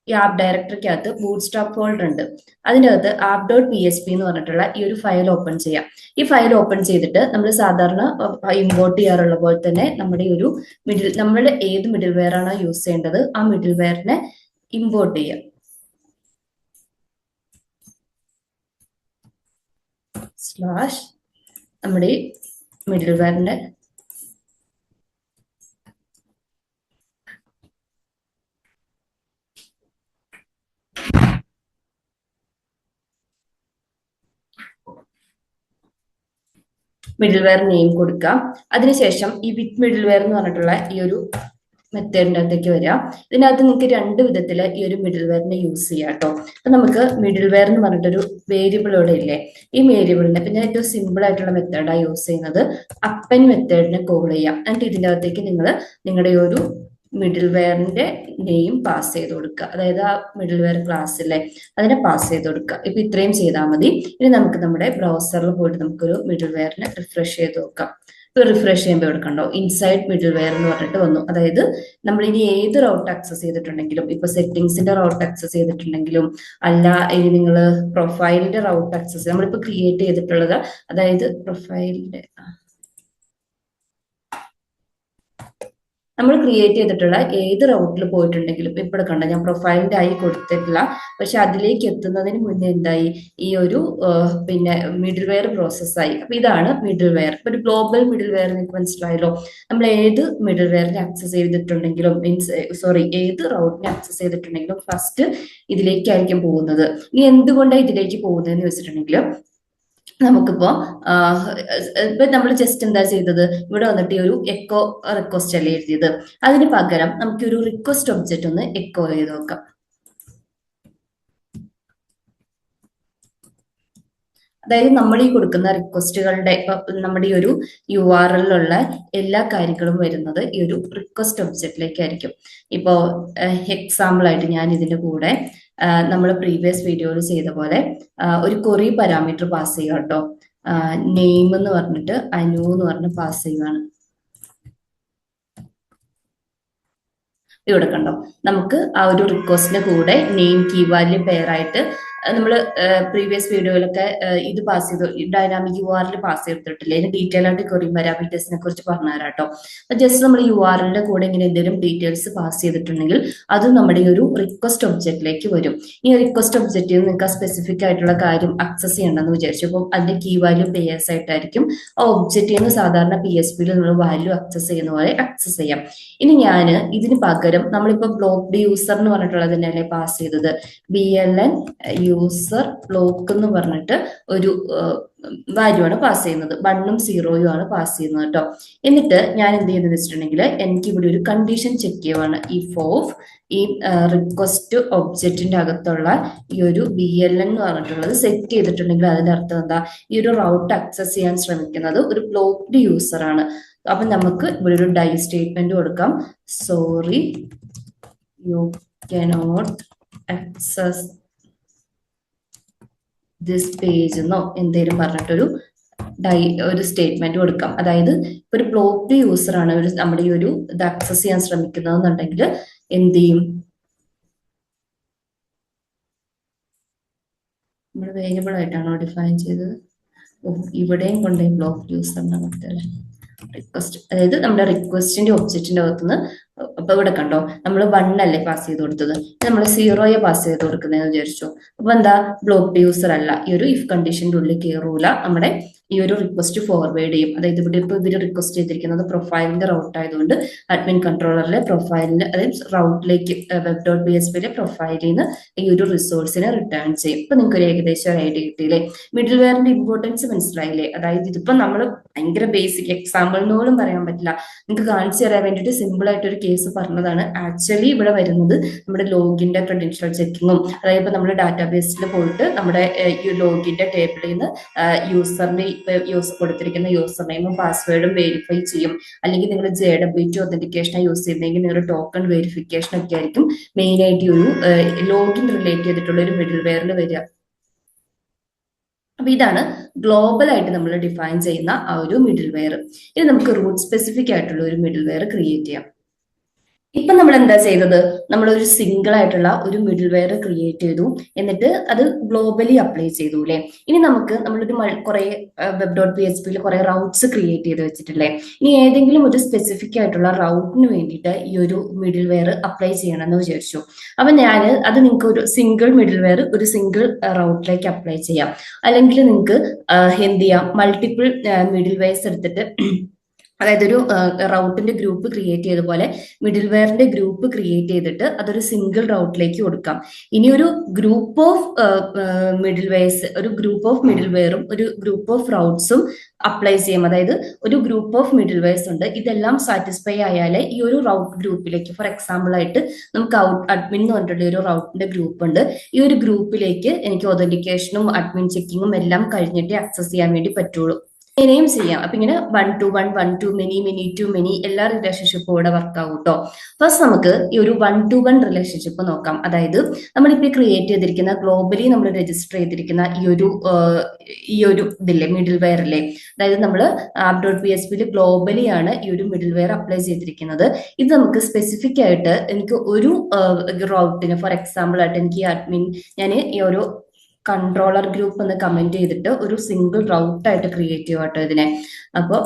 ഈ ആപ്പ് ഡയറക്ടറിക്കകത്ത് ബൂട്ട് സ്ട്രാപ്പ് ഫോൾഡർ ഉണ്ട്. അതിൻ്റെ അകത്ത് app dot P S P എന്ന് പറഞ്ഞിട്ടുള്ള ഈ ഒരു ഫയൽ ഓപ്പൺ ചെയ്യാം. ഈ ഫയൽ ഓപ്പൺ ചെയ്തിട്ട് നമ്മൾ സാധാരണ ഇമ്പോർട്ട് ചെയ്യാറുള്ള പോലെ തന്നെ നമ്മുടെ ഒരു നമ്മൾ ഏത് മിഡിൽ വെയർ ആണോ യൂസ് ചെയ്യേണ്ടത് ആ മിഡിൽ വെയറിനെ ഇമ്പോർട്ട് ചെയ്യാം. സ്ലാഷ് നമ്മുടെ മിഡിൽ വെയറിന്റെ മിഡിൽ വെയർ നെയിം കൊടുക്കാം. അതിനുശേഷം ഈ വിത്ത് മിഡിൽ വെയർ എന്ന് പറഞ്ഞിട്ടുള്ള ഈ ഒരു മെത്തേഡിന്റെ അകത്തേക്ക് വരിക. ഇതിനകത്ത് നിങ്ങൾക്ക് രണ്ട് വിധത്തിൽ ഈ ഒരു മിഡിൽ വെയറിനെ യൂസ് ചെയ്യാം കേട്ടോ. അപ്പൊ നമുക്ക് മിഡിൽ വെയർ എന്ന് പറഞ്ഞിട്ടൊരു വേരിയബിൾ ഇവിടെ ഇല്ലേ, ഈ വേരിയബിളിനെ ഇപ്പൊ ഞാൻ ഏറ്റവും സിമ്പിൾ ആയിട്ടുള്ള മെത്തേഡാണ് യൂസ് ചെയ്യുന്നത്. അപ്പൻ മെത്തേഡിനെ കോൾ ചെയ്യാം. എന്നിട്ട് ഇതിന്റെ അകത്തേക്ക് നിങ്ങൾ നിങ്ങളുടെ ഒരു മിഡിൽ വെയറിന്റെ നെയിം പാസ് ചെയ്ത് കൊടുക്കുക. അതായത് ആ മിഡിൽ വെയർ ക്ലാസ് അല്ലേ അതിനെ പാസ് ചെയ്ത് കൊടുക്കുക. ഇപ്പൊ ഇത്രയും ചെയ്താൽ മതി. ഇനി നമുക്ക് നമ്മുടെ ബ്രൗസറിൽ പോയിട്ട് നമുക്കൊരു മിഡിൽ വെയറിനെ റിഫ്രഷ് ചെയ്ത് നോക്കാം. ഇപ്പൊ റിഫ്രഷ് ചെയ്യുമ്പോൾ എടുക്കണ്ടോ ഇൻസൈഡ് മിഡിൽ വെയർ എന്ന് പറഞ്ഞിട്ട് വന്നു. അതായത് നമ്മൾ ഇനി ഏത് റൗട്ട് ആക്സസ് ചെയ്തിട്ടുണ്ടെങ്കിലും, ഇപ്പൊ സെറ്റിംഗ്സിന്റെ റൗട്ട് ആക്സസ് ചെയ്തിട്ടുണ്ടെങ്കിലും അല്ല ഇനി നിങ്ങൾ പ്രൊഫൈലിന്റെ റൗട്ട് ആക്സസ് നമ്മളിപ്പോ ക്രിയേറ്റ് ചെയ്തിട്ടുള്ളത്, അതായത് പ്രൊഫൈലിന്റെ നമ്മൾ ക്രിയേറ്റ് ചെയ്തിട്ടുള്ള ഏത് റൗട്ടിൽ പോയിട്ടുണ്ടെങ്കിലും ഇപ്പോൾ കണ്ട ഞാൻ പ്രൊഫൈലിന്റെ ആയി കൊടുത്തിട്ടില്ല, പക്ഷെ അതിലേക്ക് എത്തുന്നതിന് മുന്നേ എന്തായി ഈ ഒരു പിന്നെ മിഡിൽ വെയർ പ്രോസസ്സായി. അപ്പൊ ഇതാണ് മിഡിൽ വെയർ. ഇപ്പൊ ഒരു ഗ്ലോബൽ മിഡിൽ വെയർ നിങ്ങൾക്ക് മനസ്സിലായല്ലോ. നമ്മൾ ഏത് മിഡിൽ വെയറിനെ ആക്സസ് ചെയ്തിട്ടുണ്ടെങ്കിലും ഏത് റൗട്ടിനെ ആക്സസ് ചെയ്തിട്ടുണ്ടെങ്കിലും ഫസ്റ്റ് ഇതിലേക്കായിരിക്കും പോകുന്നത്. ഇനി എന്തുകൊണ്ടാണ് ഇതിലേക്ക് പോകുന്നതെന്ന് വെച്ചിട്ടുണ്ടെങ്കിൽ നമുക്കിപ്പോ ഇപ്പൊ നമ്മൾ ജസ്റ്റ് എന്താ ചെയ്തത്, ഇവിടെ വന്നിട്ട് ഒരു എക്കോ റിക്വസ്റ്റ് അല്ലേ എഴുതിയത്, അതിന് പകരം നമുക്ക് ഒരു റിക്വസ്റ്റ് ഒബ്ജക്റ്റ് ഒന്ന് എക്കോ ചെയ്ത് നോക്കാം. അതായത് നമ്മൾ ഈ കൊടുക്കുന്ന റിക്വസ്റ്റുകളുടെ നമ്മുടെ ഈ ഒരു URL എല്ലാ കാര്യങ്ങളും വരുന്നത് ഈ ഒരു റിക്വസ്റ്റ് ഒബ്ജക്റ്റിലേക്കായിരിക്കും. ഇപ്പോ എക്സാമ്പിൾ ആയിട്ട് ഞാൻ ഇതിന്റെ കൂടെ നമ്മൾ പ്രീവിയസ് വീഡിയോയിൽ ചെയ്ത പോലെ ഒരു കൊറി പാരാമീറ്റർ പാസ് ചെയ്യുക കേട്ടോ. നെയിം എന്ന് പറഞ്ഞിട്ട് അനു എന്ന് പറഞ്ഞ് പാസ് ചെയ്യുകയാണ്. ഇവിടെ കണ്ടോ നമുക്ക് ആ ഒരു റിക്വസ്റ്റിന്റെ കൂടെ നെയിം കീ വാല്യൂ പെയർ ആയിട്ട് നമ്മൾ പ്രീവിയസ് വീഡിയോയിലൊക്കെ ഇത് പാസ് ചെയ്തു ഡൈനാമിക് URL പാസ് ചെയ്തിട്ടില്ലേ, ഇതിന് ഡീറ്റെയിൽ ആയിട്ട് കൊറി പാരാമീറ്റേഴ്സിനെ കുറിച്ച് പറഞ്ഞുതരാം കേട്ടോ. അപ്പൊ ജസ്റ്റ് നമ്മൾ URLന്റെ കൂടെ ഇങ്ങനെ എന്തെങ്കിലും ഡീറ്റെയിൽസ് പാസ് ചെയ്തിട്ടുണ്ടെങ്കിൽ അത് നമ്മുടെ ഒരു റിക്വസ്റ്റ് ഒബ്ജക്റ്റിലേക്ക് വരും. ഈ റിക്വസ്റ്റ് ഒബ്ജക്റ്റിൽ നിങ്ങൾക്ക് സ്പെസിഫിക് ആയിട്ടുള്ള കാര്യം ആക്സസ് ചെയ്യണമെന്ന് വിചാരിച്ചു. അപ്പം അതിന്റെ കീ വാല്യൂ പേയേഴ്സ് ആയിട്ടായിരിക്കും ആ ഒബ്ജക്റ്റിൽ നിന്ന് സാധാരണ PSP നമ്മൾ വാല്യൂ ആക്സസ് ചെയ്യുന്ന പോലെ ആക്സസ് ചെയ്യാം. ഇനി ഞാൻ ഇതിന് പകരം നമ്മളിപ്പോ ബ്ലോക്ക്ഡ് യൂസർ എന്ന് പറഞ്ഞിട്ടുള്ളത് തന്നെയല്ലേ പാസ് ചെയ്തത്, BLN യൂസർ ബ്ലോക്ക് എന്ന് പറഞ്ഞിട്ട് ഒരു വാല്യൂ ആണ് പാസ് ചെയ്യുന്നത്. 1ഉം 0ഉം ആണ് പാസ് ചെയ്യുന്നത് കേട്ടോ. എന്നിട്ട് ഞാൻ എന്ത് ചെയ്യുന്നത് വെച്ചിട്ടുണ്ടെങ്കിൽ എനിക്ക് ഇവിടെ ഒരു കണ്ടീഷൻ ചെക്ക് ചെയ്യുവാണ്. ഈ റിക്വസ്റ്റ് ഒബ്ജക്റ്റിന്റെ അകത്തുള്ള ഈ ഒരു BLN എന്ന് പറഞ്ഞിട്ടുള്ളത് സെറ്റ് ചെയ്തിട്ടുണ്ടെങ്കിൽ അതിന്റെ അർത്ഥം എന്താ, ഈ ഒരു റൗട്ട് ആക്സസ് ചെയ്യാൻ ശ്രമിക്കുന്നത് ഒരു ബ്ലോക്ക്ഡ് യൂസർ ആണ്. അപ്പൊ നമുക്ക് ഇവിടെ ഒരു ഡൈ സ്റ്റേറ്റ്മെന്റ് കൊടുക്കാം. Sorry you cannot access this page എന്നോ എന്തേലും പറഞ്ഞിട്ടൊരു ഒരു സ്റ്റേറ്റ്മെന്റ് കൊടുക്കാം. അതായത് ഒരു ബ്ലോക്ക്ഡ് യൂസർ ആണ് നമ്മുടെ ഈ ഒരു ഇത് ആക്സസ് ചെയ്യാൻ ശ്രമിക്കുന്നതെന്നുണ്ടെങ്കിൽ എന്ത് ചെയ്യും, നമ്മൾ വേരിയബിൾ ആയിട്ടാണോ ഡിഫൈൻ ചെയ്തത്, ഇവിടെയും കൊണ്ടേ ബ്ലോക്ക്ഡ് യൂസർ റിക്വസ്റ്റ്, അതായത് നമ്മുടെ റിക്വസ്റ്റിന്റെ ഒബ്ജക്റ്റിന്റെ അകത്തുനിന്ന് അപ്പൊ ഇവിടെ കണ്ടോ നമ്മൾ 1 അല്ലേ പാസ് ചെയ്ത് കൊടുത്തത്, നമ്മൾ 0 പാസ് ചെയ്ത് കൊടുക്കുന്നതെന്ന് വിചാരിച്ചു. അപ്പൊ എന്താ ബ്ലോക്ക്ഡ് യൂസർ അല്ല, ഈ ഒരു ഇഫ് കണ്ടീഷന്റെ ഉള്ളിൽ കയറൂല, നമ്മുടെ ഈ ഒരു റിക്വസ്റ്റ് ഫോർവേഡ് ചെയ്യും. അതായത് ഇവിടെ ഇപ്പൊ ഇവര് റിക്വസ്റ്റ് ചെയ്തിരിക്കുന്നത് പ്രൊഫൈലിന്റെ റൗട്ട് ആയതുകൊണ്ട് അഡ്മിൻ കൺട്രോളറിലെ പ്രൊഫൈലിന്റെ അതായത് റൗട്ടിലേക്ക് web.php പ്രൊഫൈലിൽ നിന്ന് ഈ ഒരു റിസോഴ്സിനെ റിട്ടേൺ ചെയ്യും. ഇപ്പൊ നിങ്ങൾക്ക് ഒരു ഏകദേശം ഒരു ഐഡിയ കിട്ടിയില്ലേ, മിഡിൽ വെയറിന്റെ ഇമ്പോർട്ടൻസ് മനസ്സിലായില്ലേ. അതായത് ഇതിപ്പോ നമ്മൾ ഭയങ്കര ബേസിക് എക്സാമ്പിളിനോടും പറയാൻ പറ്റില്ല, നിങ്ങൾക്ക് കാണിച്ചു തരാൻ വേണ്ടിയിട്ട് സിമ്പിൾ ആയിട്ട് ഒരു കേസ് പറഞ്ഞതാണ്. ആക്ച്വലി ഇവിടെ വരുന്നത് നമ്മുടെ ലോഗിന്റെ ക്രെഡൻഷ്യൽ ചെക്കിങ്ങും, അതായത് ഇപ്പൊ നമ്മുടെ ഡാറ്റാബേസിൽ പോയിട്ട് നമ്മുടെ ഈ ലോഗിന്റെ ടേബിളിൽ നിന്ന് യൂസറിന്റെ ഇപ്പൊ കൊടുത്തിരിക്കുന്ന യൂസർ നെയിമും പാസ്വേഡും വെരിഫൈ ചെയ്യും. അല്ലെങ്കിൽ നിങ്ങൾ JWT ഒതന്റിക്കേഷൻ യൂസ് ചെയ്യുന്നതെങ്കിൽ നിങ്ങളുടെ ടോക്കൺ വെരിഫിക്കേഷൻ ഒക്കെ ആയിരിക്കും മെയിൻ ആയിട്ട് ഒരു ലോഗിൻ റിലേറ്റ് ചെയ്തിട്ടുള്ള ഒരു മിഡിൽ വെയറിൽ വരിക. അപ്പൊ ഇതാണ് ഗ്ലോബൽ ആയിട്ട് നമ്മൾ ഡിഫൈൻ ചെയ്യുന്ന ആ ഒരു മിഡിൽ വെയർ. ഇനി നമുക്ക് റൂട്ട് സ്പെസിഫിക് ആയിട്ടുള്ള ഒരു മിഡിൽ വെയർ ക്രിയേറ്റ് ചെയ്യാം. ഇപ്പൊ നമ്മൾ എന്താ ചെയ്തത്, നമ്മൾ ഒരു സിംഗിൾ ആയിട്ടുള്ള ഒരു മിഡിൽ വെയർ ക്രിയേറ്റ് ചെയ്തു, എന്നിട്ട് അത് ഗ്ലോബലി അപ്ലൈ ചെയ്തു അല്ലെ. ഇനി നമുക്ക് നമ്മളൊരു കുറെ web.php കുറെ റൗട്ട്സ് ക്രിയേറ്റ് ചെയ്ത് വെച്ചിട്ടില്ലേ. ഇനി ഏതെങ്കിലും ഒരു സ്പെസിഫിക് ആയിട്ടുള്ള റൗട്ടിന് വേണ്ടിയിട്ട് ഈ ഒരു മിഡിൽ വെയർ അപ്ലൈ ചെയ്യണം എന്ന് വിചാരിച്ചു. അപ്പൊ അത് നിങ്ങൾക്ക് ഒരു സിംഗിൾ മിഡിൽ വെയർ ഒരു സിംഗിൾ റൗട്ടിലേക്ക് അപ്ലൈ ചെയ്യാം. അല്ലെങ്കിൽ നിങ്ങൾക്ക് എന്ത് ചെയ്യാം, മൾട്ടിപ്പിൾ മിഡിൽ വെയർസ് എടുത്തിട്ട് അതായത് ഒരു റൗട്ടിന്റെ ഗ്രൂപ്പ് ക്രിയേറ്റ് ചെയ്ത പോലെ മിഡിൽ വെയറിന്റെ ഗ്രൂപ്പ് ക്രിയേറ്റ് ചെയ്തിട്ട് അതൊരു സിംഗിൾ റൗട്ടിലേക്ക് കൊടുക്കാം. ഇനി ഒരു ഗ്രൂപ്പ് ഓഫ് മിഡിൽ വെയർസ്, ഒരു ഗ്രൂപ്പ് ഓഫ് മിഡിൽ വെയറും ഒരു ഗ്രൂപ്പ് ഓഫ് റൗട്ട്സും അപ്ലൈ ചെയ്യാം. അതായത് ഒരു ഗ്രൂപ്പ് ഓഫ് മിഡിൽ വെയർസ് ഉണ്ട്, ഇതെല്ലാം സാറ്റിസ്ഫൈ ആയാലേ ഈ ഒരു റൗട്ട് ഗ്രൂപ്പിലേക്ക്, ഫോർ എക്സാമ്പിൾ ആയിട്ട് നമുക്ക് അഡ്മിൻ എന്ന് പറഞ്ഞിട്ടുള്ള ഒരു റൗട്ടിന്റെ ഗ്രൂപ്പ് ഉണ്ട്, ഈ ഒരു ഗ്രൂപ്പിലേക്ക് എനിക്ക് ഒതന്റിക്കേഷനും അഡ്മിൻ ചെക്കിങ്ങും എല്ലാം കഴിഞ്ഞിട്ടേ ആക്സസ് ചെയ്യാൻ വേണ്ടി പറ്റുള്ളൂ. ഇങ്ങനെയും ചെയ്യാം. അപ്പൊ ഇങ്ങനെ 1 to 1, 1 to many, many to many എല്ലാ റിലേഷൻഷിപ്പും ഇവിടെ വർക്ക് ആവും കേട്ടോ. ഫസ്റ്റ് നമുക്ക് ഈ ഒരു 1 to 1 റിലേഷൻഷിപ്പ് നോക്കാം. അതായത് നമ്മളിപ്പോ ക്രിയേറ്റ് ചെയ്തിരിക്കുന്ന ഗ്ലോബലി നമ്മൾ രജിസ്റ്റർ ചെയ്തിരിക്കുന്ന ഈ ഒരു ഇതില്ലേ മിഡിൽ വെയർ അല്ലേ, അതായത് നമ്മൾ app.php ഗ്ലോബലി ആണ് ഈ ഒരു മിഡിൽ വെയർ അപ്ലൈ ചെയ്തിരിക്കുന്നത്. ഇത് നമുക്ക് സ്പെസിഫിക് ആയിട്ട് എനിക്ക് ഒരു റൗട്ടിന്, ഫോർ എക്സാമ്പിൾ ആയിട്ട് എനിക്ക് അഡ്മിൻ, ഞാൻ ഈ ഒരു കൺട്രോളർ ഗ്രൂപ്പ് എന്ന് കമന്റ് ചെയ്തിട്ട് ഒരു സിംഗിൾ റൗട്ട് ആയിട്ട് ക്രിയേറ്റ് ചെയ്യുക കേട്ടോ ഇതിനെ. അപ്പൊ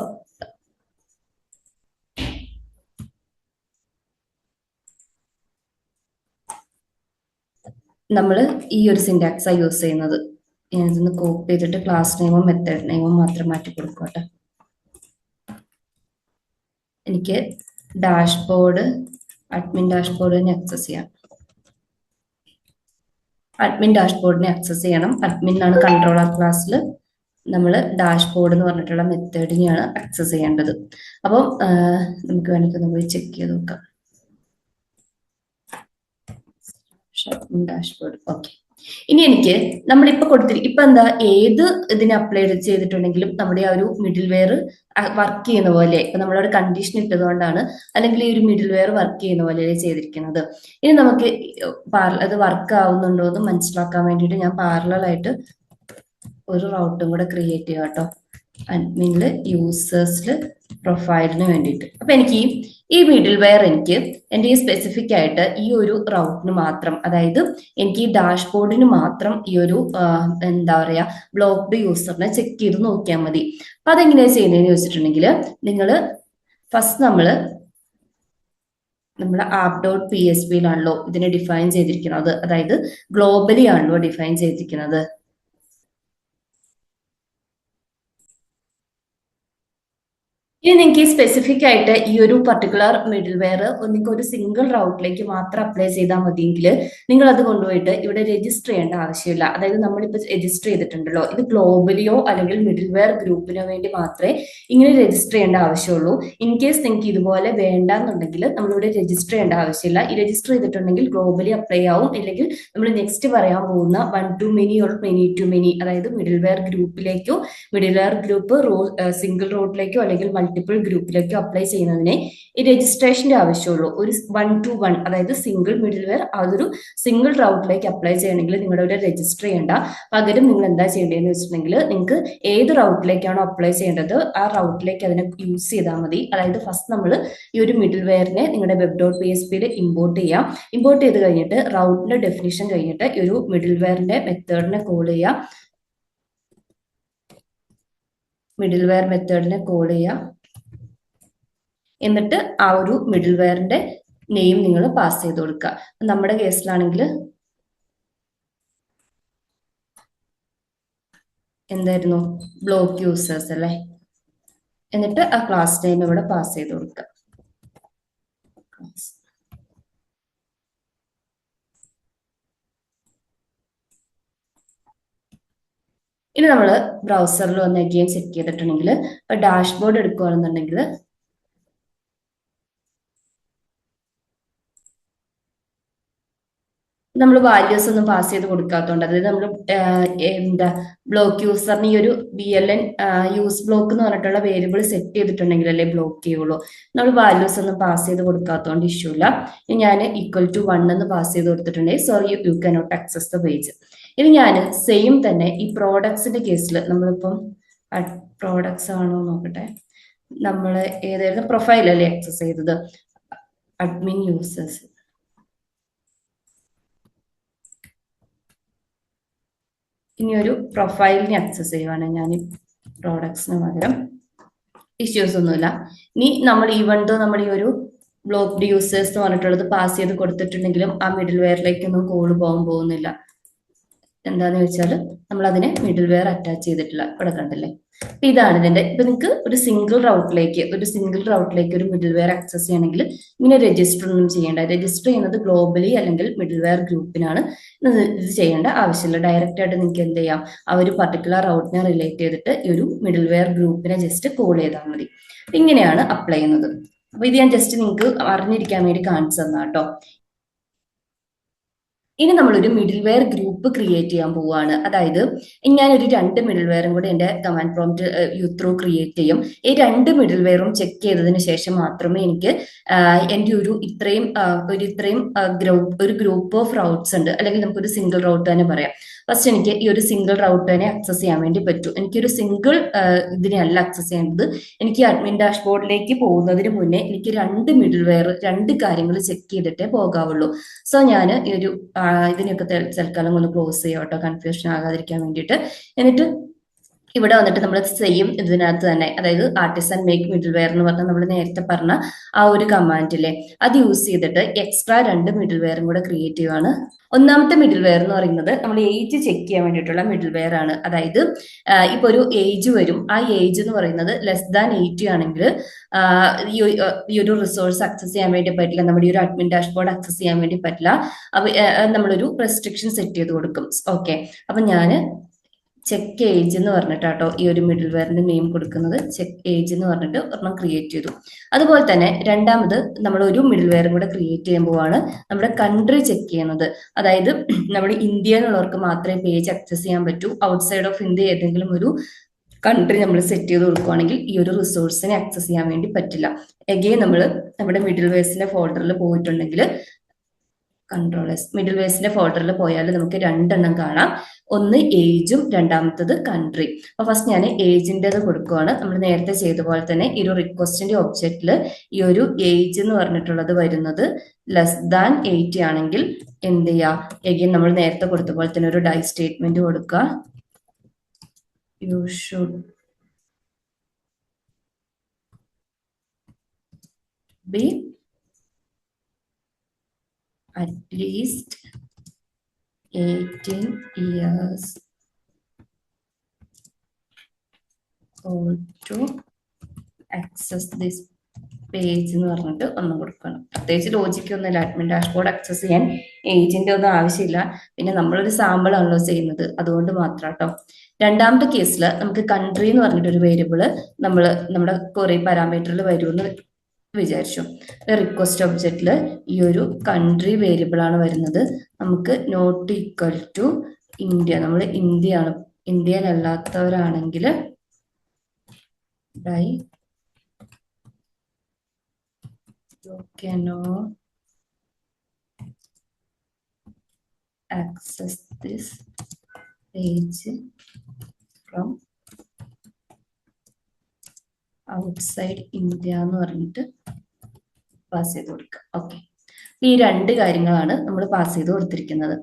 നമ്മൾ ഈ ഒരു സിന്റാക്സാ യൂസ് ചെയ്യുന്നത്. ഞാനിതൊന്ന് കോപ്പി ചെയ്തിട്ട് ക്ലാസ് നെയിമും മെത്തേഡ് നെയിമും മാത്രം മാറ്റി കൊടുക്കട്ടെ. എനിക്ക് ഡാഷ്ബോർഡ്, അഡ്മിൻ ഡാഷ്ബോർഡിനെ ആക്സസ് ചെയ്യാം. അഡ്മിൻ ഡാഷ്ബോർഡിനെ ആക്സസ് ചെയ്യണം. അഡ്മിൻ ആണ് കൺട്രോളർ ക്ലാസ്സിൽ നമ്മൾ ഡാഷ്ബോർഡ് എന്ന് പറഞ്ഞിട്ടുള്ള മെത്തേഡിനെയാണ് ആക്സസ് ചെയ്യേണ്ടത്. അപ്പം നമുക്ക് വേണമെങ്കിൽ നമ്മൾ ചെക്ക് ചെയ്ത് നോക്കാം. Dashboard okay. ഇനി എനിക്ക് നമ്മളിപ്പോ ഇപ്പൊ എന്താ, ഏത് ഇതിനെ അപ്ലൈ ചെയ്തിട്ടുണ്ടെങ്കിലും നമ്മുടെ ആ ഒരു മിഡിൽ വെയർ വർക്ക് ചെയ്യുന്ന പോലെ, ഇപ്പൊ നമ്മളവിടെ കണ്ടീഷൻ ഇട്ടതുകൊണ്ടാണ്, അല്ലെങ്കിൽ ഈ ഒരു മിഡിൽ വെയർ വർക്ക് ചെയ്യുന്ന പോലെ ചെയ്തിരിക്കുന്നത്. ഇനി നമുക്ക് അത് വർക്ക് ആവുന്നുണ്ടോ എന്ന് മനസ്സിലാക്കാൻ വേണ്ടിയിട്ട് ഞാൻ പാരലലായിട്ട് ഒരു റൗട്ടും കൂടെ ക്രിയേറ്റ് ചെയ്യാം കേട്ടോ, അഡ്മിനില് യൂസേഴ്സില് പ്രൊഫൈലിന് വേണ്ടിയിട്ട്. അപ്പൊ എനിക്ക് ഈ മിഡിൽ വെയർ എനിക്ക് എൻ്റെ ഈ സ്പെസിഫിക് ആയിട്ട് ഈ ഒരു റൗട്ടിന് മാത്രം, അതായത് എനിക്ക് ഈ ഡാഷ്ബോർഡിന് മാത്രം ഈ ഒരു എന്താ പറയാ ബ്ലോക്ക്ഡ് യൂസറിനെ ചെക്ക് ചെയ്ത് നോക്കിയാൽ മതി. അപ്പൊ അതെങ്ങനെയാ ചെയ്യുന്നതെന്ന് ചോദിച്ചിട്ടുണ്ടെങ്കിൽ, നിങ്ങൾ ഫസ്റ്റ് നമ്മൾ app.php ഇതിനെ ഡിഫൈൻ ചെയ്തിരിക്കുന്നത്, അതായത് ഗ്ലോബലി ആണല്ലോ ഡിഫൈൻ ചെയ്തിരിക്കുന്നത്. ഇനി നിങ്ങൾക്ക് ഈ സ്പെസിഫിക് ആയിട്ട് ഈ ഒരു പർട്ടിക്കുലർ മിഡിൽ വെയർ നിങ്ങൾക്ക് ഒരു സിംഗിൾ റൗട്ടിലേക്ക് മാത്രം അപ്ലൈ ചെയ്താൽ മതിയെങ്കിൽ നിങ്ങൾ അത് കൊണ്ടുപോയിട്ട് ഇവിടെ രജിസ്റ്റർ ചെയ്യേണ്ട ആവശ്യമില്ല. അതായത് നമ്മളിപ്പോൾ രജിസ്റ്റർ ചെയ്തിട്ടുണ്ടല്ലോ, ഇത് ഗ്ലോബലിയോ അല്ലെങ്കിൽ മിഡിൽ വെയർ ഗ്രൂപ്പിനോ വേണ്ടി മാത്രമേ ഇങ്ങനെ രജിസ്റ്റർ ചെയ്യേണ്ട ആവശ്യമുള്ളൂ. ഇൻ കേസ് നിങ്ങൾക്ക് ഇതുപോലെ വേണ്ടെന്നുണ്ടെങ്കിൽ നമ്മളിവിടെ രജിസ്റ്റർ ചെയ്യേണ്ട ആവശ്യമില്ല. ഈ രജിസ്റ്റർ ചെയ്തിട്ടുണ്ടെങ്കിൽ ഗ്ലോബലി അപ്ലൈ ആവും. ഇല്ലെങ്കിൽ നമ്മൾ നെക്സ്റ്റ് പറയാൻ പോകുന്ന 1 to many or many to many, അതായത് മിഡിൽ വെയർ ഗ്രൂപ്പിലേക്കോ, മിഡിൽ വെയർ ഗ്രൂപ്പ് സിംഗിൾ റൗട്ടിലേക്കോ അല്ലെങ്കിൽ മൾട്ടിപ്പിൾ ഗ്രൂപ്പിലേക്കോ അപ്ലൈ ചെയ്യുന്നതിനെ ഈ രജിസ്ട്രേഷന്റെ ആവശ്യമുള്ളൂ. ഒരു 1 to 1, അതായത് സിംഗിൾ മിഡിൽ വെയർ അതൊരു സിംഗിൾ റൗട്ടിലേക്ക് അപ്ലൈ ചെയ്യണമെങ്കിൽ നിങ്ങളുടെ ഇവിടെ രജിസ്റ്റർ ചെയ്യേണ്ട. പകരം നിങ്ങൾ എന്താ ചെയ്യേണ്ടതെന്ന് വെച്ചിട്ടുണ്ടെങ്കിൽ, നിങ്ങൾക്ക് ഏത് റൗട്ടിലേക്കാണോ അപ്ലൈ ചെയ്യേണ്ടത് ആ റൗട്ടിലേക്ക് അതിനെ യൂസ് ചെയ്താൽ മതി. അതായത് ഫസ്റ്റ് നമ്മൾ ഈ ഒരു മിഡിൽ വെയറിനെ നിങ്ങളുടെ web.php ഇമ്പോർട്ട് ചെയ്യാം. ഇമ്പോർട്ട് ചെയ്ത് കഴിഞ്ഞിട്ട് റൗട്ടിന്റെ ഡെഫിനിഷൻ കഴിഞ്ഞിട്ട് ഈ ഒരു മിഡിൽ വെയറിന്റെ മെത്തേഡിനെ കോൾ ചെയ്യാം. മിഡിൽ വെയർ മെത്തേഡിനെ കോൾ ചെയ്യാം. എന്നിട്ട് ആ ഒരു മിഡിൽ വെയറിന്റെ നെയിം നിങ്ങൾ പാസ് ചെയ്ത് കൊടുക്കുക. നമ്മുടെ കേസിലാണെങ്കിൽ എന്തായിരുന്നു, ബ്ലോക്ക് യൂസേഴ്സ് അല്ലേ. എന്നിട്ട് ആ ക്ലാസ് നെയിം ഇവിടെ പാസ് ചെയ്ത് കൊടുക്കുക. ഇനി നമ്മൾ ബ്രൗസറിൽ വന്ന് അഗെയിൻ ചെക്ക് ചെയ്തിട്ടുണ്ടെങ്കിൽ, ഡാഷ്ബോർഡ് എടുക്കുകയാണെന്നുണ്ടെങ്കിൽ നമ്മൾ വാല്യൂസ് ഒന്നും പാസ് ചെയ്ത് കൊടുക്കാത്തതുകൊണ്ട്, അതായത് നമ്മൾ എന്താ ബ്ലോക്ക് യൂസറിന് ഈ ഒരു BLN യൂസ് ബ്ലോക്ക് എന്ന് പറഞ്ഞിട്ടുള്ള വേരിയബിൾ സെറ്റ് ചെയ്തിട്ടുണ്ടെങ്കിൽ അല്ലേ ബ്ലോക്ക് ചെയ്യുള്ളൂ. നമ്മൾ വാല്യൂസ് ഒന്നും പാസ് ചെയ്ത് കൊടുക്കാത്തതുകൊണ്ട് ഇഷ്യൂ ഇല്ല. ഇനി ഞാൻ =1 എന്ന് പാസ് ചെയ്ത് കൊടുത്തിട്ടുണ്ടെങ്കിൽ sorry you cannot access the page. ഇനി ഞാൻ സെയിം തന്നെ ഈ പ്രോഡക്ട്സിന്റെ കേസിൽ നമ്മളിപ്പം പ്രോഡക്ട്സ് ആണോ നോക്കട്ടെ, നമ്മൾ ഏതായിരുന്നു പ്രൊഫൈൽ അല്ലേ ആക്സസ് ചെയ്തത്, അഡ്മിൻ യൂസേഴ്സ്. ഇനി ഒരു പ്രൊഫൈലിനെ ആക്സസ് ചെയ്യുവാണ് ഞാൻ പ്രോഡക്ട്സിന് പകരം, ഇഷ്യൂസ് ഒന്നുമില്ല. ഇനി നമ്മൾ നമ്മൾ ഈ ഒരു ബ്ലോക്ക്ഡ് യൂസേഴ്സ് എന്ന് പറഞ്ഞിട്ടുള്ളത് പാസ് ചെയ്ത് കൊടുത്തിട്ടുണ്ടെങ്കിലും ആ മിഡിൽ വെയറിലേക്കൊന്നും കോൾ പോകുന്നില്ല. എന്താന്ന് വെച്ചാൽ നമ്മൾ അതിനെ മിഡിൽ വെയർ അറ്റാച്ച് ചെയ്തിട്ടില്ല. ഇവിടെ കണ്ടില്ലേ, ഇതാണ് ഇതിന്റെ. ഇപ്പൊ നിങ്ങൾക്ക് ഒരു സിംഗിൾ റൗട്ടിലേക്ക് ഒരു മിഡിൽ വെയർ ആക്സസ് ചെയ്യണമെങ്കിൽ ഇങ്ങനെ രജിസ്റ്റർ ഒന്നും ചെയ്യേണ്ട. രജിസ്റ്റർ ചെയ്യുന്നത് ഗ്ലോബലി അല്ലെങ്കിൽ മിഡിൽ വെയർ ഗ്രൂപ്പിനാണ്. ഇത് ചെയ്യേണ്ട ആവശ്യമില്ല. ഡയറക്റ്റ് ആയിട്ട് നിങ്ങൾക്ക് എന്ത് ചെയ്യാം, ആ ഒരു പർട്ടിക്കുലർ റൗട്ടിനെ റിലേറ്റ് ചെയ്തിട്ട് ഈ ഒരു മിഡിൽ വെയർ ഗ്രൂപ്പിനെ ജസ്റ്റ് കോൾ ചെയ്താൽ മതി. ഇങ്ങനെയാണ് അപ്ലൈ ചെയ്യുന്നത്. അപ്പൊ ഇത് ഞാൻ ജസ്റ്റ് നിങ്ങൾക്ക് അറിഞ്ഞിരിക്കാൻ വേണ്ടി കാണിച്ചു തന്നാ കേട്ടോ. ഇനി നമ്മളൊരു മിഡിൽ വെയർ ഗ്രൂപ്പ് ക്രിയേറ്റ് ചെയ്യാൻ പോവുകയാണ്. അതായത് ഞാനൊരു 2 മിഡിൽ വെയറും കൂടി എൻ്റെ കമാൻഡ് പ്രോംപ്റ്റ് ത്രൂ ക്രിയേറ്റ് ചെയ്യും. ഈ 2 മിഡിൽ വെയറും ചെക്ക് ചെയ്തതിന് ശേഷം മാത്രമേ എനിക്ക് എൻ്റെ ഇത്രയും ഒരു ഗ്രൂപ്പ് ഓഫ് റൗട്ട്സ് ഉണ്ട്, അല്ലെങ്കിൽ നമുക്കൊരു സിംഗിൾ റൗട്ട് തന്നെ പറയാം. ഫസ്റ്റ് എനിക്ക് ഈ ഒരു സിംഗിൾ റൗട്ട് തന്നെ ആക്സസ് ചെയ്യാൻ വേണ്ടി പറ്റും. എനിക്കൊരു സിംഗിൾ ഇതിനെ അല്ല ആക്സസ് ചെയ്യേണ്ടത്. എനിക്ക് അഡ്മിൻ ഡാഷ്ബോർഡിലേക്ക് പോകുന്നതിന് മുന്നേ എനിക്ക് 2 മിഡിൽ വെയർ 2 കാര്യങ്ങൾ ചെക്ക് ചെയ്തിട്ടേ പോകാവുള്ളൂ. സോ ഞാൻ ഈ ഒരു ഇതിനൊക്കെ തൽക്കാലം ഒന്ന് ക്ലോസ് ചെയ്യാം കേട്ടോ, കൺഫ്യൂഷൻ ആകാതിരിക്കാൻ വേണ്ടിയിട്ട്. എന്നിട്ട് ഇവിടെ വന്നിട്ട് നമ്മൾ സെയിം ഇതിനകത്ത് തന്നെ, അതായത് ആർട്ടിസൻ മേക്ക് മിഡിൽ വെയർ എന്ന് പറഞ്ഞാൽ നമ്മൾ നേരത്തെ പറഞ്ഞ ആ ഒരു കമാൻഡിലെ അത് യൂസ് ചെയ്തിട്ട് എക്സ്ട്രാ 2 മിഡിൽ വെയറും കൂടെ ക്രിയേറ്റ് ചെയ്യുവാണ്. ഒന്നാമത്തെ മിഡിൽ വെയർ എന്ന് പറയുന്നത് നമ്മൾ ഏജ് ചെക്ക് ചെയ്യാൻ വേണ്ടിയിട്ടുള്ള മിഡിൽ വെയർ ആണ്. അതായത് ഇപ്പൊ ഒരു ഏജ് വരും, ആ ഏജ് എന്ന് പറയുന്നത് <80 ആണെങ്കിൽ ഈ ഒരു റിസോഴ്സ് ആക്സസ് ചെയ്യാൻ വേണ്ടി പറ്റില്ല, നമ്മുടെ ഈ ഒരു അഡ്മിൻ ഡാഷ്ബോർഡ് ആക്സസ് ചെയ്യാൻ വേണ്ടി പറ്റില്ല. അപ്പൊ നമ്മളൊരു റെസ്ട്രിക്ഷൻ സെറ്റ് ചെയ്ത് കൊടുക്കും. ഓക്കെ, അപ്പൊ ഞാൻ ചെക്ക് ഏജ് എന്ന് പറഞ്ഞിട്ടാട്ടോ ഈ ഒരു മിഡിൽ വെയറിന്റെ നെയിം കൊടുക്കുന്നത്. ചെക്ക് ഏജ് എന്ന് പറഞ്ഞിട്ട് ഒരെണ്ണം ക്രിയേറ്റ് ചെയ്തു. അതുപോലെ തന്നെ രണ്ടാമത് നമ്മൾ ഒരു മിഡിൽ വെയറും കൂടെ ക്രിയേറ്റ് ചെയ്യുമ്പോഴാണ് നമ്മുടെ കൺട്രി ചെക്ക് ചെയ്യുന്നത്. അതായത് നമ്മുടെ ഇന്ത്യയിലുള്ളവർക്ക് മാത്രമേ പേജ് ആക്സസ് ചെയ്യാൻ പറ്റൂ. ഔട്ട്സൈഡ് ഓഫ് ഇന്ത്യ ഏതെങ്കിലും ഒരു കൺട്രി നമ്മൾ സെറ്റ് ചെയ്ത് കൊടുക്കുകയാണെങ്കിൽ ഈ ഒരു റിസോഴ്സിനെ ആക്സസ് ചെയ്യാൻ വേണ്ടി പറ്റില്ല. എഗെയിൻ നമ്മൾ നമ്മുടെ മിഡിൽ വെയർസിന്റെ ഫോൾഡറിൽ പോയിട്ടുണ്ടെങ്കിൽ മിഡിൽ വെയർസിന്റെ ഫോൾഡറിൽ പോയാൽ നമുക്ക് 2 എണ്ണം കാണാം. ഒന്ന് ഏജും രണ്ടാമത്തത് കൺട്രി. അപ്പൊ ഫസ്റ്റ് ഞാൻ ഏജിൻ്റെത് കൊടുക്കുകയാണ്. നമ്മൾ നേരത്തെ ചെയ്ത പോലെ തന്നെ ഈ ഒരു റിക്വസ്റ്റിന്റെ ഒബ്ജക്റ്റിൽ ഈ ഒരു ഏജ് എന്ന് പറഞ്ഞിട്ടുള്ളത് വരുന്നത് <80 ആണെങ്കിൽ എന്ത് ചെയ്യുക, എഗെയിൻ നമ്മൾ നേരത്തെ കൊടുത്ത പോലെ തന്നെ ഒരു ഡൈ സ്റ്റേറ്റ്മെന്റ് കൊടുക്കുക. You should be at least 18 years old to access this page എന്ന് പറഞ്ഞിട്ട് ഒന്നും കൊടുക്കണം. പ്രത്യേകിച്ച് ലോജിക്കൊന്നുമില്ല. അഡ്മിൻ ഡാഷ്ബോർഡ് ആക്സസ് ചെയ്യാൻ ഏജിന്റെ ഒന്നും ആവശ്യമില്ല. പിന്നെ നമ്മളൊരു സാമ്പിൾ ആണല്ലോ ചെയ്യുന്നത്, അതുകൊണ്ട് മാത്രം കേട്ടോ. രണ്ടാമത്തെ കേസിൽ നമുക്ക് കൺട്രി എന്ന് പറഞ്ഞിട്ടൊരു വേരിയബിള് നമ്മുടെ കുറെ പാരാമീറ്ററിൽ വരുമെന്ന് വിചാരിച്ചു. റിക്വസ്റ്റ് ഒബ്ജക്റ്റിൽ ഈ ഒരു കൺട്രി വേരിയബിൾ ആണ് വരുന്നത്. നമുക്ക് നോട്ട് ഈക്വൽ ടു ഇന്ത്യ, നമ്മൾ ഇന്ത്യയാണ്, ഇന്ത്യയിലല്ലാത്തവരാണെങ്കിൽ you cannot access this page from outside India എന്ന് പറഞ്ഞിട്ട് പാസ് ചെയ്ത് കൊടുക്കുക. ഓക്കെ, ഈ 2 കാര്യങ്ങളാണ് നമ്മൾ പാസ് ചെയ്ത് കൊടുത്തിരിക്കുന്നത്.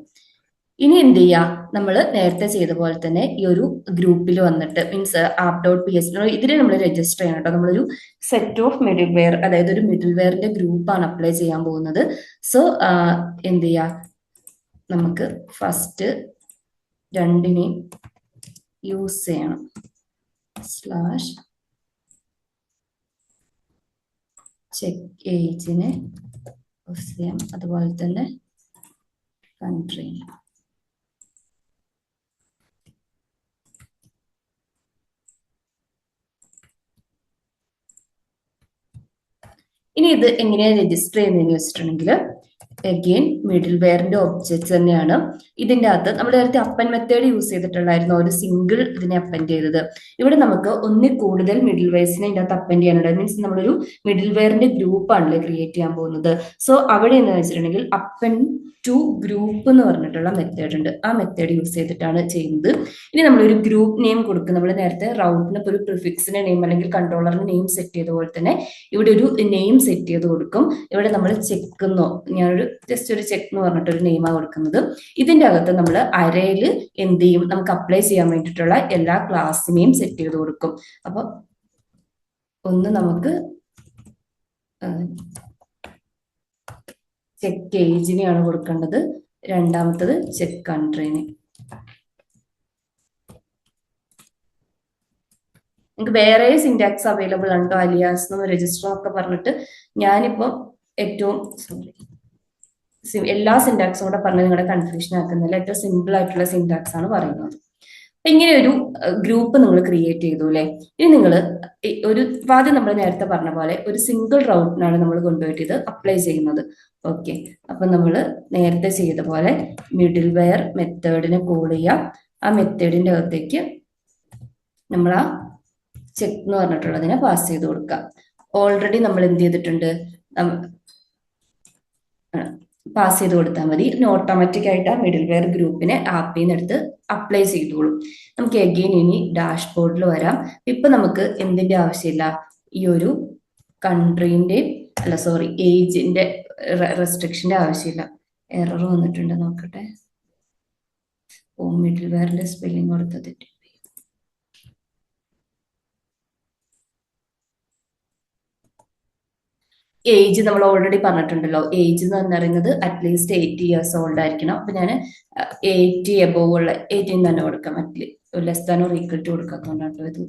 ഇനി എന്ത് ചെയ്യാം, നമ്മൾ നേരത്തെ ചെയ്ത പോലെ തന്നെ ഈ ഒരു ഗ്രൂപ്പിൽ വന്നിട്ട് മീൻസ് app.ps ഇതിനെ നമ്മൾ രജിസ്റ്റർ ചെയ്യണം കേട്ടോ. നമ്മളൊരു സെറ്റ് ഓഫ് മിഡിൽ വെയർ, അതായത് ഒരു മിഡിൽ വെയറിന്റെ ഗ്രൂപ്പാണ് അപ്ലൈ ചെയ്യാൻ പോകുന്നത്. സോ എന്ത് ചെയ്യാം, നമുക്ക് ഫസ്റ്റ് 2 യൂസ് ചെയ്യണം. ചെക്ക് ഏജിനെ യൂസ് ചെയ്യാം, അതുപോലെ തന്നെ കൺട്രി. ഇനി ഇത് എങ്ങനെയാണ് രജിസ്റ്റർ ചെയ്യുന്നതെന്ന് വെച്ചിട്ടുണ്ടെങ്കിൽ അഗെയിൻ മിഡിൽ വെയറിന്റെ ഒബ്ജക്ട്സ് തന്നെയാണ്. ഇതിന്റെ അകത്ത് നമ്മൾ നേരത്തെ അപ്പൻ മെത്തേഡ് യൂസ് ചെയ്തിട്ടുണ്ടായിരുന്നു, ഒരു സിംഗിൾ ഇതിനെ അപ്പൻഡ് ചെയ്തത്. ഇവിടെ നമുക്ക് ഒന്നിൽ കൂടുതൽ മിഡിൽ വെയർസിനെ ഇതിന്റെ അകത്ത് അപ്പൻഡ് ചെയ്യാനുണ്ട്. മീൻസ് നമ്മളൊരു മിഡിൽ വെയറിന്റെ ഗ്രൂപ്പ് ആണല്ലോ ക്രിയേറ്റ് ചെയ്യാൻ പോകുന്നത്. സോ അവിടെ എന്ന് വെച്ചിട്ടുണ്ടെങ്കിൽ അപ്പൻ ടു ഗ്രൂപ്പ് എന്ന് പറഞ്ഞിട്ടുള്ള മെത്തേഡ് ഉണ്ട്. ആ മെത്തേഡ് യൂസ് ചെയ്തിട്ടാണ് ചെയ്യുന്നത്. ഇനി നമ്മളൊരു ഗ്രൂപ്പ് നെയിം കൊടുക്കും. നമ്മൾ നേരത്തെ റൗട്ടിന് ഒരു പ്രിഫിക്സിന്റെ നെയിം അല്ലെങ്കിൽ കൺട്രോളറിന്റെ നെയിം സെറ്റ് ചെയ്ത പോലെ തന്നെ ഇവിടെ ഒരു നെയിം സെറ്റ് ചെയ്ത് കൊടുക്കും. ഇവിടെ നമ്മൾ ചെക്കുന്നോ, ഞാനൊരു ജസ്റ്റ് ഒരു ചെക്ക് എന്ന് പറഞ്ഞിട്ടൊരു നെയിമാണ് കൊടുക്കുന്നത്. ഇതിന്റെ അകത്ത് നമ്മൾ അരയിൽ എന്ത് ചെയ്യും, നമുക്ക് അപ്ലൈ ചെയ്യാൻ വേണ്ടിയിട്ടുള്ള എല്ലാ ക്ലാസ്സിനെയും സെറ്റ് ചെയ്ത് കൊടുക്കും. അപ്പൊ ഒന്ന് നമുക്ക് ചെക്ക് ഏജിനെയാണ് കൊടുക്കേണ്ടത്, രണ്ടാമത്തത് ചെക്ക് കൺട്രീനെ. നിങ്ങൾക്ക് വേറെ സിന്റാക്സ് അവൈലബിൾ ഉണ്ടോ, അലിയാസും രജിസ്റ്ററും ഒക്കെ പറഞ്ഞിട്ട്. ഞാനിപ്പം ഏറ്റവും എല്ലാ സിന്റാക്സും കൂടെ പറഞ്ഞ് നിങ്ങളുടെ കൺഫ്യൂഷൻ ആക്കുന്നില്ല, ഏറ്റവും സിമ്പിൾ ആയിട്ടുള്ള സിന്റാക്സ് ആണ് പറയുന്നത്. ഇങ്ങനെ ഒരു ഗ്രൂപ്പ് നിങ്ങൾ ക്രിയേറ്റ് ചെയ്തു അല്ലെ. ഇനി നിങ്ങൾ ഒരു ആദ്യം നമ്മൾ നേരത്തെ പറഞ്ഞ പോലെ ഒരു സിംഗിൾ റൗട്ടിനാണ് നമ്മൾ കൊണ്ടുപോയിട്ട് ഇത് അപ്ലൈ ചെയ്യുന്നത്. ഓക്കെ, അപ്പൊ നമ്മൾ നേരത്തെ ചെയ്ത പോലെ മിഡിൽ വെയർ മെത്തേഡിനെ കോൾ ചെയ്യാം. ആ മെത്തേഡിന്റെ അകത്തേക്ക് നമ്മൾ ആ ചെക്ക് എന്ന് പറഞ്ഞിട്ടുള്ളതിനെ പാസ് ചെയ്ത് കൊടുക്കാം. ഓൾറെഡി നമ്മൾ എന്ത് ചെയ്തിട്ടുണ്ട്, പാസ് ചെയ്ത് കൊടുത്താൽ മതി. ഓട്ടോമാറ്റിക് ആയിട്ട് ആ മിഡിൽ വെയർ ഗ്രൂപ്പിനെ ആപ്പിൽ നിന്ന് എടുത്ത് അപ്ലൈ ചെയ്തോളും. നമുക്ക് എഗെയിൻ ഇനി ഡാഷ്ബോർഡിൽ വരാം. ഇപ്പൊ നമുക്ക് എന്തിന്റെ ആവശ്യമില്ല, ഈ ഒരു കൺട്രീന്റെ അല്ല സോറി ഏജിന്റെ റെസ്ട്രിക്ഷന്റെ ആവശ്യമില്ല. എറർ വന്നിട്ടുണ്ട്, നോക്കട്ടെ. ഓ, മിഡിൽ വെയറിന്റെ സ്പെല്ലിംഗ് കൊടുത്തത് ഏജ് നമ്മൾ ഓൾറെഡി പറഞ്ഞിട്ടുണ്ടല്ലോ. ഏജ് എന്ന് പറയുന്നത് അറ്റ്ലീസ്റ്റ് 80 ഇയേഴ്സ് ഓൾഡ് ആയിരിക്കണം. അപ്പൊ ഞാൻ 80 എബോവ് ഉള്ള 18 തന്നെ കൊടുക്കാം. Less than or equal to കൊടുക്കാത്തതുകൊണ്ടാണ് ഇത്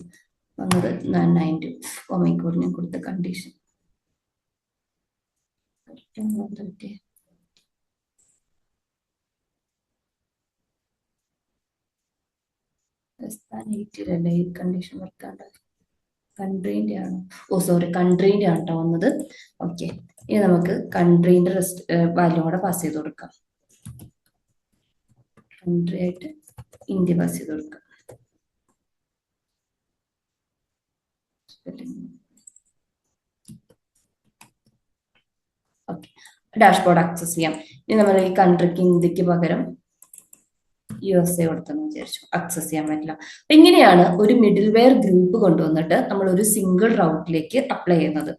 വന്നത്. 90 ഒമൈക്കോഡ് ഞാൻ കൊടുത്ത കണ്ടീഷൻ കണ്ടീഷൻ വർക്കാണ്ട്. കൺട്രീന്റെ ആണോ? ഓ സോറി, കൺട്രീന്റെ ആണ് കേട്ടോ വന്നത്. ഓക്കെ, ഇനി നമുക്ക് കൺട്രീന്റെ വാല്യൂ കൂടെ പാസ് ചെയ്ത് കൊടുക്കാം. കൺട്രി ആയിട്ട് ഇന്ത്യ പാസ് ചെയ്ത് കൊടുക്കാം. ഓക്കെ, ഡാഷ്ബോർഡ് ആക്സസ് ചെയ്യാം. ഇനി നമ്മൾ ഈ കൺട്രിക്ക് ഇന്ത്യക്ക് പകരം USA കൊടുത്തെന്ന് വിചാരിച്ചു, ആക്സസ് ചെയ്യാൻ പറ്റില്ല. അപ്പൊ ഇങ്ങനെയാണ് ഒരു മിഡിൽ വെയർ ഗ്രൂപ്പ് കൊണ്ടുവന്നിട്ട് നമ്മൾ ഒരു സിംഗിൾ റൗട്ടിലേക്ക് അപ്ലൈ ചെയ്യുന്നത്.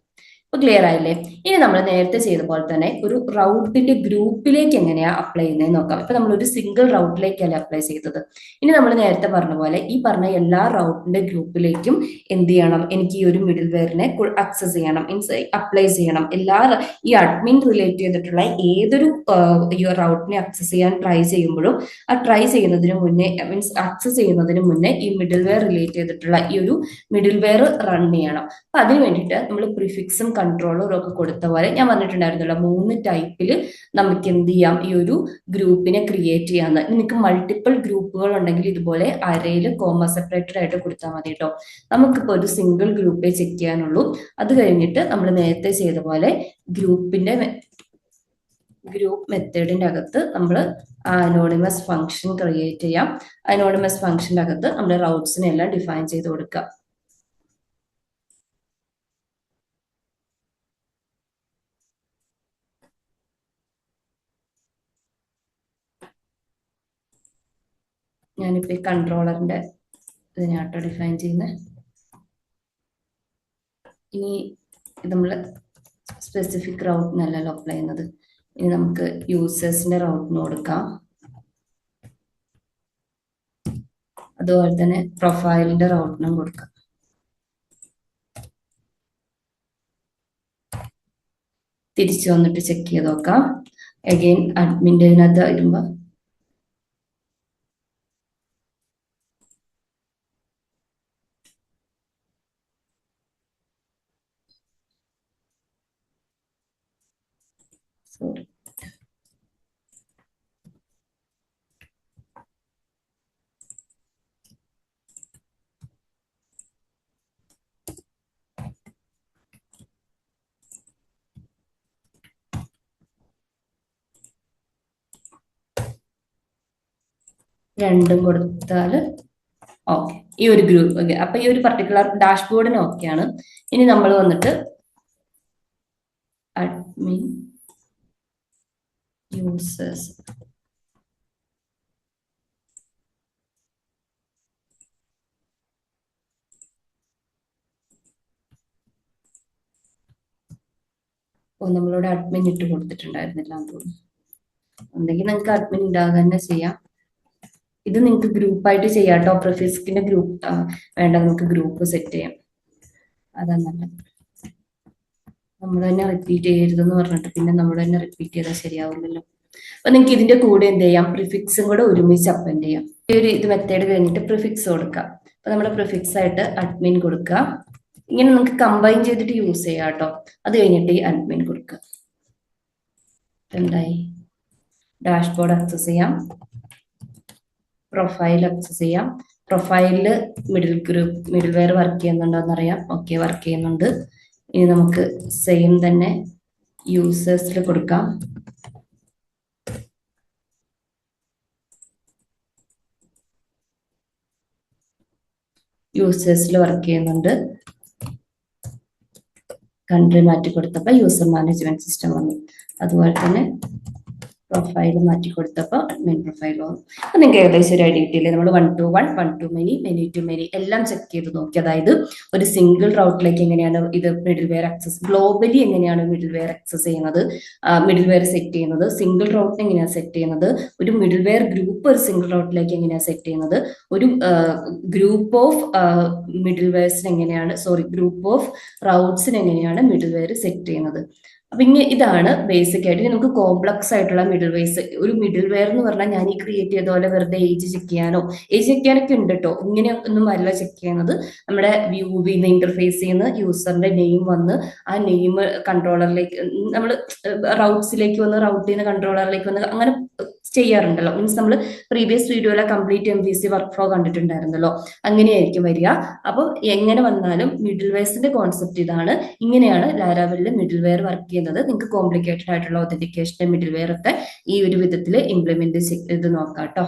ഇപ്പൊ ക്ലിയർ ആയില്ലേ? ഇനി നമ്മൾ നേരത്തെ ചെയ്ത പോലെ തന്നെ ഒരു റൗട്ടിന്റെ ഗ്രൂപ്പിലേക്ക് എങ്ങനെയാ അപ്ലൈ ചെയ്യുന്നത് നോക്കാം. ഇപ്പൊ നമ്മൾ ഒരു സിംഗിൾ റൗട്ടിലേക്കല്ല അപ്ലൈ ചെയ്തത്. ഇനി നമ്മൾ നേരത്തെ പറഞ്ഞ പോലെ ഈ പറഞ്ഞ എല്ലാ റൗട്ടിന്റെ ഗ്രൂപ്പിലേക്കും എന്ത് ചെയ്യണം, എനിക്ക് ഈ ഒരു മിഡിൽ വെയറിനെ ആക്സസ് ചെയ്യണം, മീൻസ് അപ്ലൈ ചെയ്യണം. ഈ അഡ്മിൻ റിലേറ്റ് ചെയ്തിട്ടുള്ള ഏതൊരു ഈ റൗട്ടിനെ ആക്സസ് ചെയ്യാൻ ട്രൈ ചെയ്യുമ്പോഴും ആ ട്രൈ ചെയ്യുന്നതിന് മുന്നേ, മീൻസ് ആക്സസ് ചെയ്യുന്നതിന് മുന്നേ ഈ മിഡിൽ വെയർ റിലേറ്റ് ചെയ്തിട്ടുള്ള ഈ ഒരു മിഡിൽ വെയർ റൺ ചെയ്യണം. അപ്പൊ അതിന് വേണ്ടിയിട്ട് നമ്മൾ പ്രിഫിക്സും കൺട്രോളറും ഒക്കെ കൊടുത്ത പോലെ ഞാൻ പറഞ്ഞിട്ടുണ്ടായിരുന്നല്ലോ, 3 ടൈപ്പിൽ നമുക്ക് എന്ത് ചെയ്യാം, ഈ ഒരു ഗ്രൂപ്പിനെ ക്രിയേറ്റ് ചെയ്യാന്ന്. നിങ്ങൾക്ക് മൾട്ടിപ്പിൾ ഗ്രൂപ്പുകൾ ഉണ്ടെങ്കിൽ ഇതുപോലെ അരയിൽ കോമ സെപ്പറേറ്റഡ് ആയിട്ട് കൊടുത്താൽ മതി കേട്ടോ. നമുക്കിപ്പോൾ ഒരു സിംഗിൾ ഗ്രൂപ്പേ ചെക്ക് ചെയ്യാനുള്ളൂ. അത് കഴിഞ്ഞിട്ട് നമ്മൾ നേരത്തെ ചെയ്ത പോലെ ഗ്രൂപ്പ് മെത്തേഡിന്റെ അകത്ത് നമ്മൾ അനോണിമസ് ഫംഗ്ഷൻ ക്രിയേറ്റ് ചെയ്യാം. അനോണിമസ് ഫംഗ്ഷന്റെ അകത്ത് നമ്മൾ റൗട്ട്സിനെ എല്ലാം ഡിഫൈൻ ചെയ്ത് കൊടുക്കുക. ഞാനിപ്പോ ഈ കൺട്രോളറിന്റെ ഇതിനാട്ടോ ഡിഫൈൻ ചെയ്യുന്നത്. ഇനി നമ്മൾ സ്പെസിഫിക് റൗട്ടിനല്ലല്ലോ അപ്ലൈ ചെയ്യുന്നത്. ഇനി നമുക്ക് യൂസേഴ്സിന്റെ റൗട്ടിന് കൊടുക്കാം. അതുപോലെ തന്നെ പ്രൊഫൈലിന്റെ റൗട്ടിനും കൊടുക്കാം. തിരിച്ചു വന്നിട്ട് ചെക്ക് ചെയ്ത് നോക്കാം. അഗെയിൻ അഡ്മിൻ്റെ ഇതിനകത്ത് വരുമ്പോ സോറി, രണ്ടും കൊടുത്താൽ ഓക്കെ. ഈ ഒരു ഗ്രൂപ്പ് അപ്പൊ ഈ ഒരു പർട്ടിക്കുലർ ഡാഷ്ബോർഡിന് ഓക്കെയാണ്. ഇനി നമ്മൾ വന്നിട്ട് അഡ്മിൻ യൂസേഴ്സ് നമ്മളിവിടെ അഡ്മിൻ ഇട്ട് കൊടുത്തിട്ടുണ്ടായിരുന്നില്ല എന്ന് തോന്നുന്നു. ഉണ്ടെങ്കിൽ നിങ്ങൾക്ക് അഡ്മിൻ ഇടാതെ തന്നെ ചെയ്യാം. ഇത് നിങ്ങൾക്ക് ഗ്രൂപ്പായിട്ട് ചെയ്യാം കേട്ടോ. പ്രൊഫിസ്കിന്റെ ഗ്രൂപ്പ് വേണ്ട, നമുക്ക് ഗ്രൂപ്പ് സെറ്റ് ചെയ്യാം. അതാ നല്ലത്. നമ്മൾ തന്നെ റിപ്പീറ്റ് ചെയ്യരുതെന്ന് പറഞ്ഞിട്ട് പിന്നെ നമ്മൾ തന്നെ റിപ്പീറ്റ് ചെയ്താൽ ശരിയാവില്ലല്ലോ. അപ്പൊ നിങ്ങൾക്ക് ഇതിന്റെ കൂടെ എന്ത് ചെയ്യാം, പ്രിഫിക്സും കൂടെ ഒരുമിച്ച് അപ്പൻഡ് ചെയ്യാം. ഈ ഒരു ഇത് മെത്തേഡ് കഴിഞ്ഞിട്ട് പ്രിഫിക്സ് കൊടുക്കാം. അപ്പൊ നമ്മുടെ പ്രിഫിക്സ് ആയിട്ട് അഡ്മിൻ കൊടുക്കുക. ഇങ്ങനെ നിങ്ങൾക്ക് കമ്പൈൻ ചെയ്തിട്ട് യൂസ് ചെയ്യാം കേട്ടോ. അത് കഴിഞ്ഞിട്ട് ഈ അഡ്മിൻ കൊടുക്കുക. എന്തായി, ഡാഷ്ബോർഡ് ആക്സസ് ചെയ്യാം, പ്രൊഫൈൽ ആക്സസ് ചെയ്യാം. പ്രൊഫൈലില് മിഡിൽ വെയർ വർക്ക് ചെയ്യുന്നുണ്ടോ എന്നറിയാം. ഓക്കെ, വർക്ക് ചെയ്യുന്നുണ്ട്. ഇനി നമുക്ക് സെയിം തന്നെ യൂസേഴ്സിൽ കൊടുക്കാം. യൂസേഴ്സിൽ വർക്ക് ചെയ്യുന്നുണ്ട്. കൺട്രി മാറ്റി കൊടുത്തപ്പോൾ യൂസർ മാനേജ്മെന്റ് സിസ്റ്റം വന്നു. അതുപോലെ തന്നെ പ്രൊഫൈൽ മാറ്റി കൊടുത്തപ്പോൾ അഡ്മിൻ പ്രൊഫൈൽ വന്നു. അപ്പൊ നിങ്ങൾക്ക് ഏകദേശം ഒരു ഐഡിയ കിട്ടിയില്ലേ? നമ്മൾ 1 to 1, 1 to many, many to many എല്ലാം ചെക്ക് ചെയ്ത് നോക്കി. അതായത് ഒരു സിംഗിൾ റൗട്ടിലേക്ക് എങ്ങനെയാണ് ഇത് മിഡിൽ വെയർ ആക്സസ്, ഗ്ലോബലി എങ്ങനെയാണ് മിഡിൽ വെയർ ആക്സസ് ചെയ്യുന്നത്, മിഡിൽ വെയർ സെറ്റ് ചെയ്യുന്നത്, സിംഗിൾ റൗട്ടിന് എങ്ങനെയാണ് സെറ്റ് ചെയ്യുന്നത്, ഒരു മിഡിൽ വെയർ ഗ്രൂപ്പ് ഒരു സിംഗിൾ റൗട്ടിലേക്ക് എങ്ങനെയാണ് സെറ്റ് ചെയ്യുന്നത്, ഒരു ഗ്രൂപ്പ് ഓഫ് മിഡിൽ വെയർസിന് എങ്ങനെയാണ്, ഗ്രൂപ്പ് ഓഫ് റൗട്ട്സിന് എങ്ങനെയാണ് മിഡിൽ വെയർ സെറ്റ് ചെയ്യുന്നത്. അപ്പൊ ഇതാണ് ബേസിക് ആയിട്ട്. ഇനി നമുക്ക് കോംപ്ലക്സ് ആയിട്ടുള്ള മിഡിൽ വെയർസ്, ഒരു മിഡിൽ വെയർ എന്ന് പറഞ്ഞാൽ ഞാൻ ഈ ക്രിയേറ്റ് ചെയ്ത പോലെ വെറുതെ ഏജ് ചെക്ക് ചെയ്യാനോ, ഏജ് ചെക്ക് ചെയ്യാനൊക്കെ ഉണ്ട് കേട്ടോ. ഇങ്ങനെ ഒന്നും അല്ല ചെക്ക് ചെയ്യുന്നത്. നമ്മുടെ വ്യൂവിന്ന് ഇന്റർഫേസ് ചെയ്യുന്ന യൂസറിന്റെ നെയിം വന്ന് ആ നെയിം കൺട്രോളറിലേക്ക്, നമ്മൾ റൗട്ട്സിലേക്ക് വന്ന് റൗട്ട് ചെയ്യുന്ന കൺട്രോളറിലേക്ക് വന്ന് അങ്ങനെ ചെയ്യാറുണ്ടല്ലോ. മീൻസ് നമ്മൾ പ്രീവിയസ് വീഡിയോയിലെ കംപ്ലീറ്റ് MVC വർക്ക് ഫ്ലോ കണ്ടിട്ടുണ്ടായിരുന്നല്ലോ. അങ്ങനെയായിരിക്കും വരിക. അപ്പൊ എങ്ങനെ വന്നാലും മിഡിൽ വെയർസിന്റെ കോൺസെപ്റ്റ് ഇതാണ്. ഇങ്ങനെയാണ് ലാരാവെല്ലിൽ മിഡിൽ വെയർ വർക്ക് ചെയ്യുന്നത്. നിങ്ങൾക്ക് കോംപ്ലിക്കേറ്റഡ് ആയിട്ടുള്ള ഒതന്റിക്കേഷന്റെ മിഡിൽ വെയർ ഒക്കെ ഈ ഒരു വിധത്തിൽ ഇംപ്ലിമെന്റ് ചെയ്ത് നോക്കാം കേട്ടോ.